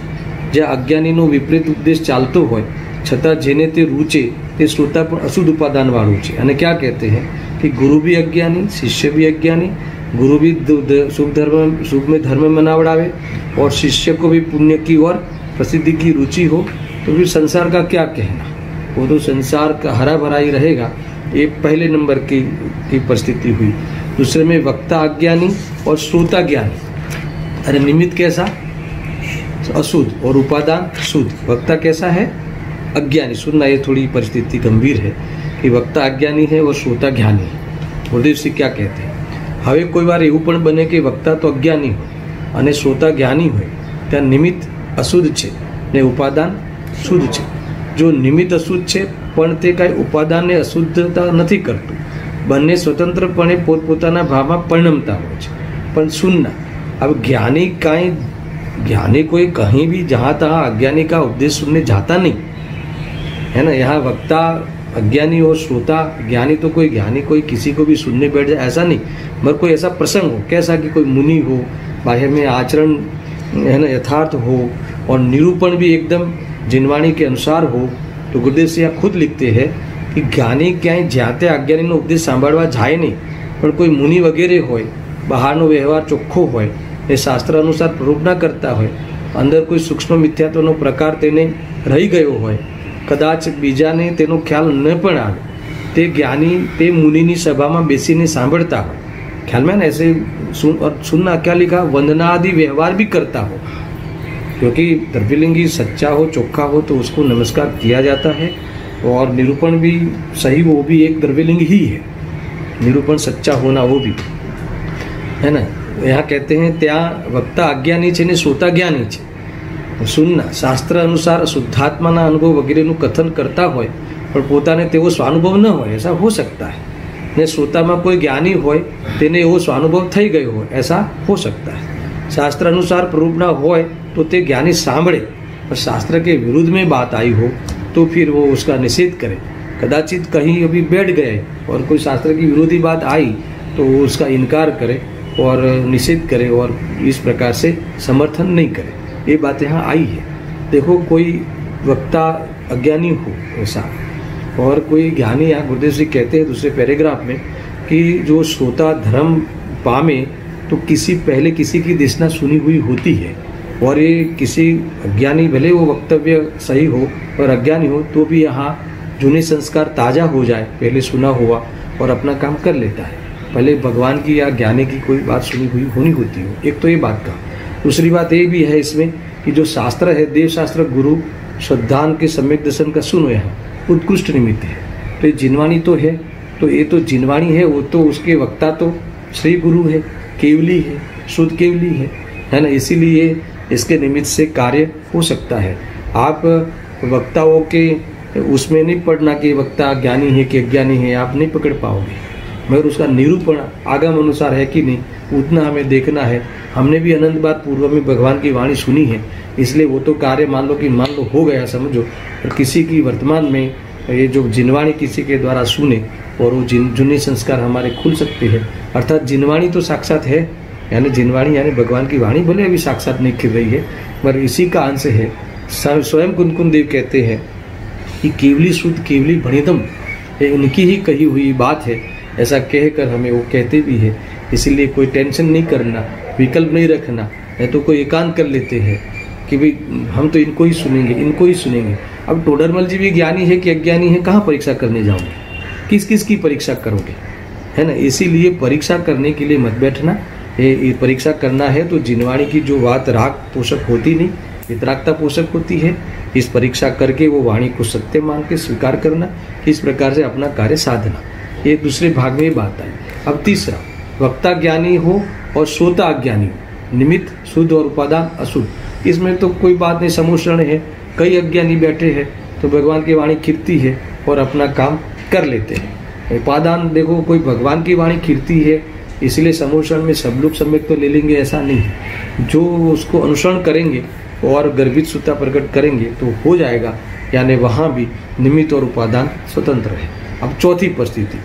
જ્યાં અજ્ઞાનીનો વિપરીત ઉપદેશ ચાલતો હોય છતાં જેને તે રૂચે તે શ્રોતા પણ અશુદ્ધ ઉપાદાનવાળું છે। અને क्या कहते हैं कि गुरु भी अज्ञानी, शिष्य भी अज्ञानी, गुरु भी शुभ में धर्म मनावड़ावे और शिष्य को भी पुण्य की और प्रसिद्धि की रुचि हो, तो फिर संसार का क्या कहना? वो तो संसार का हरा भरा ही रहेगा। ये पहले नंबर की परिस्थिति हुई। दूसरे में वक्ता अज्ञानी और श्रोता ज्ञानी। अरे निमित्त कैसा? अशुद्ध और उपादान शुद्ध। वक्ता कैसा है? अज्ञानी। सुनना, ये थोड़ी परिस्थिति गंभीर है कि वक्ता अज्ञानी है और श्रोता ज्ञानी है। गुरुदेव सिंह क्या कहते हैं? હવે કોઈ વાર એવું પણ બને કે વક્તા તો અજ્ઞાની હોય અને શ્રોતા જ્ઞાની હોય, ત્યાં નિમિત્ત અશુદ્ધ છે ને ઉપાદાન શુદ્ધ છે। જો નિમિત્ત અશુદ્ધ છે પણ તે કાંઈ ઉપાદાનને અશુદ્ધતા નથી કરતું, બંને સ્વતંત્રપણે પોતપોતાના ભાવમાં પરિણમતા હોય છે। પણ સુનના, अब ज्ञानी कोई कहीं भी जहाँ तहाँ अज्ञानी का उपदेश सुनने जाता नहीं है ना। यहाँ वक्ता अज्ञानी और श्रोता ज्ञानी, तो कोई ज्ञानी कोई किसी को भी सुनने बैठ जाए ऐसा नहीं, मगर कोई ऐसा प्रसंग हो, कैसा कि कोई मुनि हो, बाह्य में आचरण है ना यथार्थ हो और निरूपण भी एकदम जिनवाणी के अनुसार हो, तो गुरुदेव से यहाँ खुद लिखते हैं कि ज्ञानी क्यांय ज्याते अज्ञानी उपदेश सांभळवा जाए नहीं, पण कोई मुनि वगैरह होय, बहारनो व्यवहार चोख्खो होय, એ શાસ્ત્ર અનુસાર પ્રરૂપ ના કરતા હોય, અંદર કોઈ સૂક્ષ્મ મિથ્યાત્વનો પ્રકાર તેને રહી ગયો હોય, કદાચ બીજાને તેનો ખ્યાલ ન પણ આવે, તે જ્ઞાની તે મુનિની સભામાં બેસીને સાંભળતા હોય, ખ્યાલ में ऐसे सुनना क्या लिखा? वंदना आदि व्यवहार भी करता हो, क्योंकि द्रव्यलिंगी सच्चा हो, चोखा हो तो उसको नमस्कार किया जाता है, और निरूपण भी सही, वो भी एक द्रव्यलिंग ही है, निरूपण सच्चा होना वो भी है ना। यहाँ कहते हैं त्या वक्ता अज्ञानी है ने श्रोता ज्ञानी है। सुनना, शास्त्र अनुसार शुद्धात्माना अनुभव वगैरहનું कथन करता હોય પણ પોતાને તેવો સ્વાનુભવ ન હોય, ऐसा हो सकता है। ने श्रोताમાં कोई ज्ञानी હોય તેને એવો સ્વાનુભવ થઈ ગયો હોય, ऐसा हो सकता है। शास्त्र अनुसार प्ररूप ना હોય तो તે ज्ञानी સાંભળે, और शास्त्र के विरुद्ध में बात आई हो तो फिर वो उसका निषेध करे। कदाचित कहीं अभी बैठ गए और कोई शास्त्र की विरोधी बात आई तो उसका इनकार करे और निषेध करे और इस प्रकार से समर्थन नहीं करे, ये बात यहाँ आई है। देखो, कोई वक्ता अज्ञानी हो ऐसा और कोई ज्ञानी, यहाँ गुरुदेव जी कहते हैं दूसरे पैराग्राफ में कि जो श्रोता धर्म पामे तो पहले किसी की देशना सुनी हुई होती है, और ये किसी अज्ञानी, भले वो वक्तव्य सही हो और अज्ञानी हो तो भी यहाँ जूने संस्कार ताज़ा हो जाए, पहले सुना हुआ और अपना काम कर लेता है। पहले भगवान की या ज्ञानी की कोई बात सुनी हुई होनी होती हो, एक तो ये बात का। दूसरी बात ये भी है इसमें कि जो शास्त्र है, देव शास्त्र गुरु श्रद्धान के सम्यक दर्शन का सुनो यहाँ उत्कृष्ट निमित्त है। तो ये जिनवाणी तो है, तो ये तो जिनवाणी है, वो तो उसके वक्ता तो श्री गुरु है, केवली है, शुद्ध केवली है ना। इसीलिए इसके निमित्त से कार्य हो सकता है। आप वक्ताओं के उसमें नहीं पढ़ना कि वक्ता ज्ञानी है कि अज्ञानी है, आप नहीं पकड़ पाओगे, मगर उसका निरूपण आगम अनुसार है कि नहीं, उतना हमें देखना है। हमने भी अनंत बार पूर्व में भगवान की वाणी सुनी है, इसलिए वो तो कार्य मान लो हो गया समझो। और किसी की वर्तमान में ये जो जिनवाणी किसी के द्वारा सुने और वो जुने संस्कार हमारे खुल सकते हैं। अर्थात जिनवाणी तो साक्षात है, यानी जिनवाणी यानी भगवान की वाणी भले अभी साक्षात नहीं खिल रही है, पर इसी का अंश है। स्वयं कुंदकुंद देव कहते हैं कि केवली शुद्ध केवली भणितम, ये उनकी ही कही हुई बात है। ऐसा कहकर हमें वो कहते भी है, इसीलिए कोई टेंशन नहीं करना, विकल्प नहीं रखना। है तो कोई एकांत कर लेते हैं कि भाई हम तो इनको ही सुनेंगे। अब टोडरमल जी भी ज्ञानी है कि अज्ञानी है, कहाँ परीक्षा करने जाओगे, किस किस की परीक्षा करोगे, है ना। इसीलिए परीक्षा करने के लिए मत बैठना। ये परीक्षा करना है तो जिनवाणी की जो बात राग पोषक होती नहीं, वितरागता पोषक होती है। इस परीक्षा करके वो वाणी को सत्य मान के स्वीकार करना, इस प्रकार से अपना कार्य साधना। ये दूसरे भाग में बात आई। अब तीसरा, वक्ता ज्ञानी हो और श्रोता अज्ञानी हो, निमित्त शुद्ध और उपादान अशुद्ध, इसमें तो कोई बात नहीं, समूषण है। कई अज्ञानी बैठे हैं तो भगवान की वाणी खिरती है और अपना काम कर लेते हैं। उपादान देखो, कोई भगवान की वाणी खिरती है इसलिए समूषण में सब लोग सम्यक तो ले लेंगे, ऐसा नहीं है। जो उसको अनुसरण करेंगे और गर्भित सुता प्रकट करेंगे तो हो जाएगा, यानी वहाँ भी निमित्त और उपादान स्वतंत्र है। अब चौथी परिस्थिति,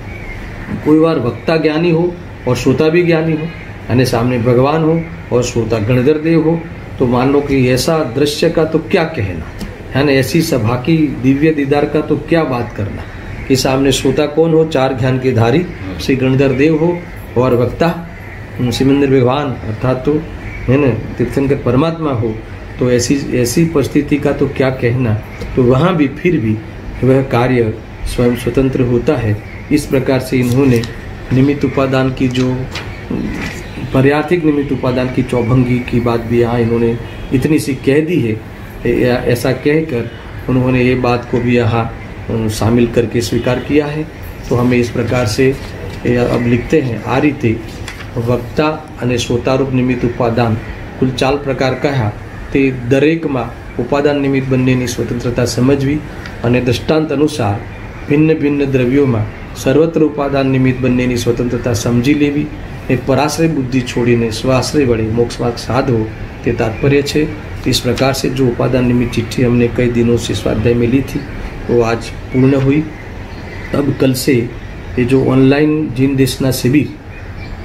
कोई बार वक्ता ज्ञानी हो और श्रोता भी ज्ञानी हो, यानी सामने भगवान हो और श्रोता गणधर देव हो, तो मान लो कि ऐसा दृश्य का तो क्या कहना है ना, ऐसी सभा की दिव्य दीदार का तो क्या बात करना कि सामने श्रोता कौन हो, चार ज्ञान के धारी श्री गणधर देव हो और वक्ता सिमंदर भगवान अर्थात तो है ना तीर्थंकर परमात्मा हो। तो ऐसी परिस्थिति का तो क्या कहना, तो वहाँ भी फिर भी वह कार्य स्वयं स्वतंत्र होता है। इस प्रकार से इन्होंने निमित्त उपादान की जो पर्यार्थिक निमित्त उपादान की चौभंगी की बात भी यहाँ इन्होंने इतनी सी कह दी है। ऐसा कहकर उन्होंने ये बात को भी यहाँ शामिल करके स्वीकार किया है। तो हमें इस प्रकार से अब लिखते हैं, आ रीते वक्ता અને શ્રોતારૂપ નિમિત્ત ઉપાદાન કુલ 4 પ્રકાર કહ્યા, તે દરેકમાં ઉપાદાન નિમિત્ત બંનેની સ્વતંત્રતા સમજવી અને દૃષ્ટાંત અનુસાર ભિન્ન ભિન્ન દ્રવ્યોમાં સર્વત્ર ઉપાદાન નિમિત્ત બંનેની સ્વતંત્રતા સમજી લેવી એ પરાશ્રય બુદ્ધિ છોડીને સ્વાશ્રય વડે મોક્ષ માર્ગ સાધવો તે તાત્पर्य છે। इस प्रकार से जो उपादान निमित्त चिट्ठी हमने कई दिनों से स्वाध्याय में ली थी वो आज पूर्ण हुई। अब कल से ये जो ऑनलाइन जिन देशना शिविर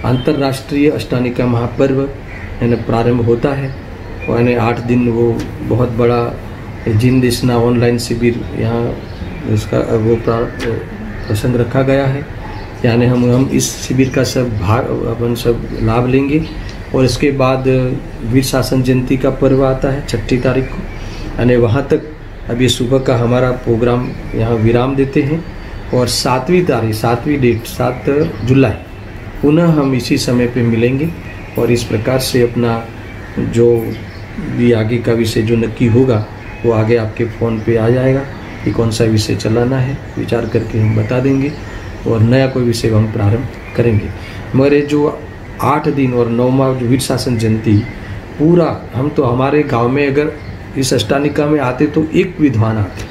अंतर्राष्ट्रीय अष्टानिका महापर्व यानी प्रारंभ होता है, यानी 8 दिन वो बहुत बड़ा जिन देशना ऑनलाइन शिविर यहाँ उसका वो प्रसंग रखा गया है। यानी हम इस शिविर का सब भाग अपन सब लाभ लेंगे। और इसके बाद वीर शासन जयंती का पर्व आता है 6 तारीख को, यानी वहाँ तक अब ये सुबह का हमारा प्रोग्राम यहाँ विराम देते हैं। और 7वीं डेट 7 जुलाई पुनः हम इसी समय पे मिलेंगे। और इस प्रकार से अपना जो भी आगे का विषय जो नक्की होगा वो आगे आपके फ़ोन पे आ जाएगा कि कौन सा विषय चलाना है, विचार करके हम बता देंगे और नया कोई विषय हम प्रारंभ करेंगे। मगर ये जो 8 दिन और 9वां जो वीर शासन जयंती पूरा, हम तो हमारे गांव में अगर इस अष्टानिका में आते तो एक विद्वान आते,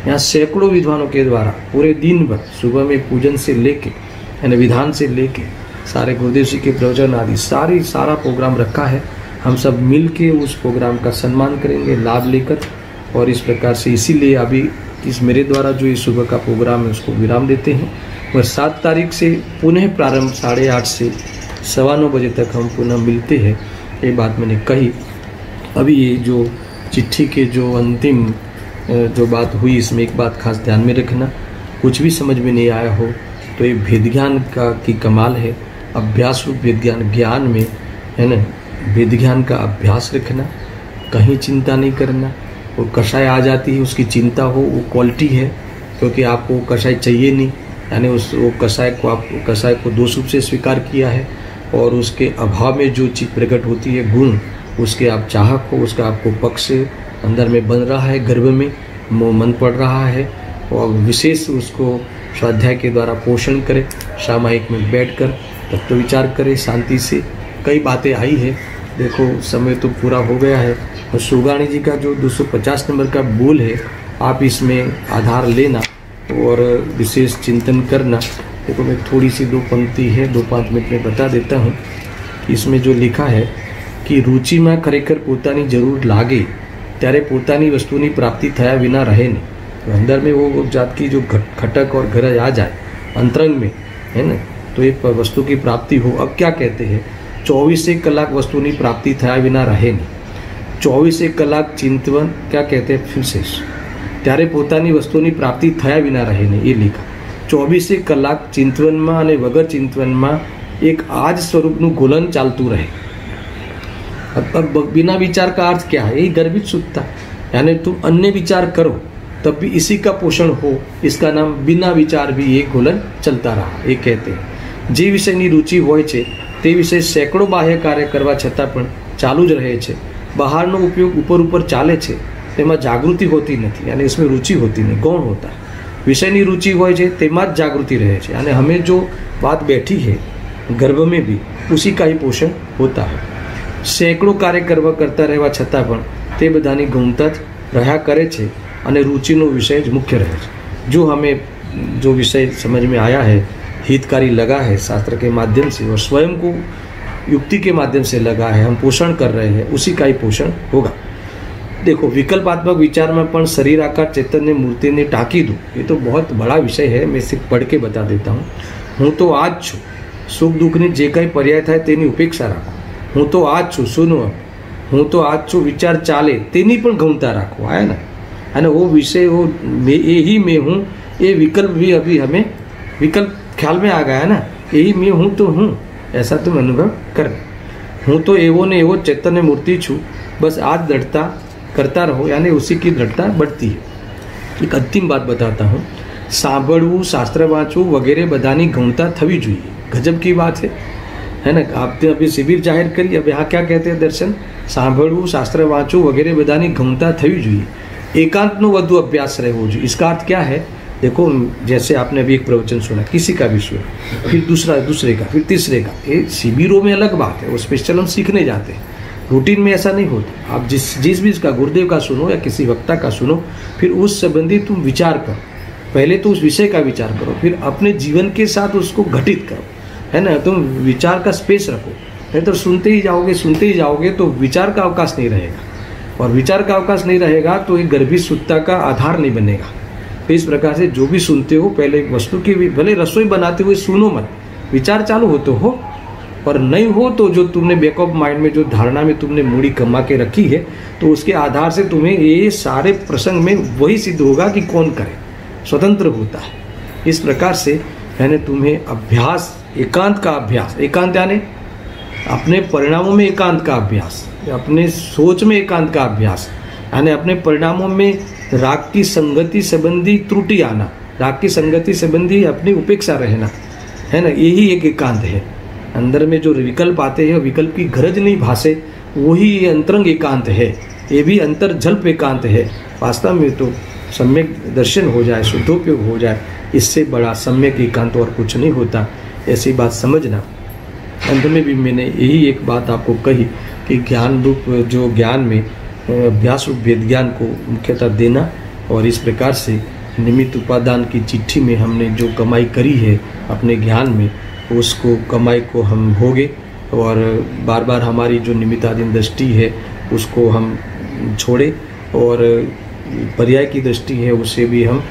यहाँ सैकड़ों विद्वानों के द्वारा पूरे दिन भर सुबह में पूजन से लेके यानी विधान से लेके सारे गुरुदेव जी के प्रवचन आदि सारा प्रोग्राम रखा है। हम सब मिल के उस प्रोग्राम का सम्मान करेंगे लाभ लेकर। और इस प्रकार से इसीलिए अभी इस मेरे द्वारा जो इस सुबह का प्रोग्राम है उसको विराम देते हैं और 7 तारीख से पुनः प्रारंभ 8:30 से 9:15 बजे तक हम पुनः मिलते हैं। ये बात मैंने कही। अभी ये जो चिट्ठी के जो अंतिम जो बात हुई, इसमें एक बात खास ध्यान में रखना, कुछ भी समझ में नहीं आया हो तो ये वेद ज्ञान की कमाल है। अभ्यास रूप वेद ज्ञान में है ना, वेद ज्ञान का अभ्यास रखना, कहीं चिंता नहीं करना। वो कषाय आ जाती है, उसकी चिंता हो, वो क्वालिटी है, क्योंकि आपको कषाय चाहिए नहीं, यानी वो कषाय को दोष रूप से स्वीकार किया है, और उसके अभाव में जो चीज प्रकट होती है गुण, उसके आप चाहक हो, उसका आपको पक्ष अंदर में बन रहा है, गर्भ में मन पड़ रहा है, और विशेष उसको स्वाध्याय के द्वारा पोषण करें, सामायिक में बैठकर तत्व विचार करें शांति से। कई बातें आई है, देखो समय तो पूरा हो गया है, तो सुगाणी जी का जो 250 नंबर का बोल है, आप इसमें आधार लेना और विशेष चिंतन करना। देखो मैं थोड़ी सी 2 पंक्ति है, 2-5 मिनट में बता देता हूँ। इसमें जो लिखा है कि रुचिમાં ખરેખર પોતાની જરૂર લાગે ત્યારે પોતાની વસ્તુની પ્રાપ્તિ થયા વિના રહે નહીં। तो अंदर में वो जात की जो खटक और गरज आ जाए अंतरंग में, है ना, तो ये वस्तु की प्राप्ति हो। अब क्या कहते हैं, 24 कलाक वस्तुनी प्राप्ति थया विना रहे नहीं। 24 कलाक चिंतवन क्या कहते हैं, फिर से त्यारे पोतानी वस्तुनी प्राप्ति थया विना रहे नहीं, ये लिखा। 24 कलाक चिंतवનમાં અને વગર चिंतवનમાં एक आज स्वरूपનું गोलन चालતું रहे। अब बिना विचार का अर्थ क्या है, यही गर्भित सुखता, यानी तुम अन्य विचार करो तब भी इसी का पोषण हो, इसका नाम बिना विचार भी ये गोलन चलता रहा। ये कहते हैं जे विषयની रुचि હોય છે તે વિષય સેંકડો બાહ્ય કાર્ય કરવા છતાં પણ ચાલુ જ રહે છે। બહારનો ઉપયોગ ઉપર ચાલે છે, તેમાં જાગૃતિ હોતી નથી, यानी इसमें रुचि होती नहीं, गौण होता है। विषयની रुचि હોય છે તેમાં જ जागृति रहे છે, यानी हमें जो बात बैठी है गर्भ में भी उसी का ही पोषण होता है। सैकड़ों कार्य करता रहवा छતાં પણ તે બધાની ગૌણતા જ રહ્યા કરે છે અને रुचिનો विषय જ मुख्य रहे છે। जो हमें जो विषय समझ में आया है, हितकारी लगा है शास्त्र के माध्यम से और स्वयं को युक्ति के माध्यम से लगा है, हम पोषण कर रहे हैं, उसी का ही पोषण होगा। देखो विकल्पात्मक विचार में पण शरीर आकार चैतन्य मूर्ति ने टाकी दूँ, ये तो बहुत बड़ा विषय है, मैं सिर्फ पढ़ के बता देता हूँ। हूँ तो आज छूँ, सुख दुखनी जे कई पर्याय थाय तेनी उपेक्षा राखो। हूँ तो आज छूँ, सुनो, हूँ तो आज छूँ विचार चाले तेनी पण गौणता राखो, है ना। અને वो विषय वो यही मैं हूँ, ये विकल्प भी अभी हमें विकल्प ख्याल में आ गया है ना, यही मैं हूँ तो हूँ, ऐसा तुम अनुभव कर। हूँ तो एवो ने एवो चैतन्य मूर्ति छू, बस आज दृढ़ता करता रहो, यानी उसी की दृढ़ता बढ़ती है। एक अंतिम बात बताता हूँ, सांभळવું, शास्त्र वाँचવું वगैरह बधानी गौणता थवी જોઈએ। गजब की बात है ना। आपने अभी शिविर जाहिर करी, अब यहाँ क्या कहते हैं दर्शन, सांभळવું, शास्त्र वाँचવું वगैरह बधानी गौणता थवी જોઈએ। एकांतનો વધુ अभ्यास રહેવો જોઈએ। इसका अर्थ क्या है, देखो जैसे आपने अभी एक प्रवचन सुना, किसी का भी सुना, फिर दूसरे का, फिर तीसरे का, ये शिविरों में अलग बात है, वो स्पेशल हम सीखने जाते हैं, रूटीन में ऐसा नहीं होता। आप जिस भी इसका गुरुदेव का सुनो या किसी वक्ता का सुनो, फिर उस संबंधी तुम विचार करो, पहले तो उस विषय का विचार करो, फिर अपने जीवन के साथ उसको घटित करो, है ना। तुम विचार का स्पेस रखो, नहीं तो सुनते ही जाओगे तो विचार का अवकाश नहीं रहेगा, और विचार का अवकाश नहीं रहेगा तो एक गर्भित सुखता का आधार नहीं बनेगा। तो इस प्रकार से जो भी सुनते हो, पहले एक वस्तु की भले रसोई बनाते हुए सुनो मत, विचार चालू हो तो हो, और नहीं हो तो जो तुमने बैकअप माइंड में जो धारणा में तुमने मूड़ी कमा के रखी है, तो उसके आधार से तुम्हें ये सारे प्रसंग में वही सिद्ध होगा कि कौन करे, स्वतंत्र होता है। इस प्रकार से यानी तुम्हें अभ्यास, एकांत का अभ्यास, एकांत यानी अपने परिणामों में एकांत का अभ्यास, अपने सोच में एकांत का अभ्यास, यानी अपने परिणामों में राग की संगति संबंधी त्रुटि आना, राग की संगति संबंधी अपनी उपेक्षा रहना, है ना, यही एक एकांत है। अंदर में जो विकल्प आते हैं, विकल्प की गरज नहीं भासे, वही ये अंतरंग एकांत है, ये भी अंतर्जल्प एकांत है। वास्तव में तो सम्यक दर्शन हो जाए, शुद्धोपयोग हो जाए, इससे बड़ा सम्यक एकांत और कुछ नहीं होता, ऐसी बात समझना। अंत में भी मैंने यही एक बात आपको कही कि ज्ञान रूप जो ज्ञान में अभ्यास रूप वेद ज्ञान को मुख्यतः देना, और इस प्रकार से निमित्त उपादान की चिट्ठी में हमने जो कमाई करी है अपने ज्ञान में, उसको कमाई को हम भोगे, और बार बार हमारी जो निमित्ताधीन दृष्टि है उसको हम छोड़े, और पर्याय की दृष्टि है उसे भी हम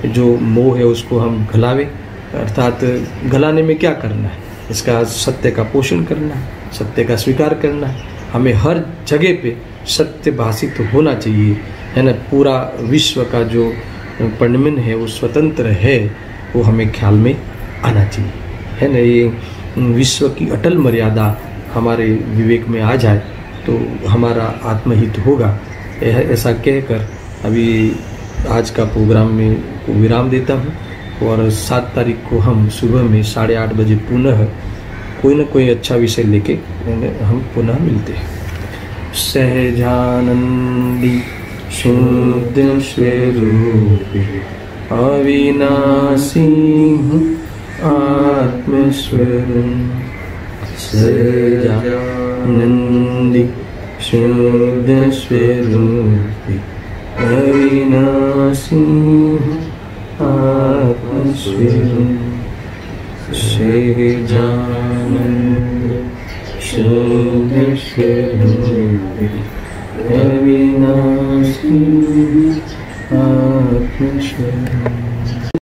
जो मोह है उसको हम घलावे, अर्थात गलाने में क्या करना है, इसका सत्य का पोषण करना है, सत्य का स्वीकार करना है। हमें हर जगह पे सत्य भाषित तो होना चाहिए, है ना। पूरा विश्व का जो पंडमिन है वो स्वतंत्र है, वो हमें ख्याल में आना चाहिए, है ना। ये विश्व की अटल मर्यादा हमारे विवेक में आ जाए तो हमारा आत्महित होगा। ऐसा कहकर अभी आज का प्रोग्राम में को विराम देता हूँ और 7 तारीख को हम सुबह में 8:30 बजे पुनः कोई न कोई अच्छा विषय लेके हम पुनः मिलते हैं। सहजानंदी शुद्ध स्वरूपी अविनाशी आत्मस्वरूप, सहजानंदी शुद्ध स्वरूपी अविनाशी आत्मस्वरूप, सहजानंद शुद्ध स्वरूपी अविनाशी आत्मस्वरूप।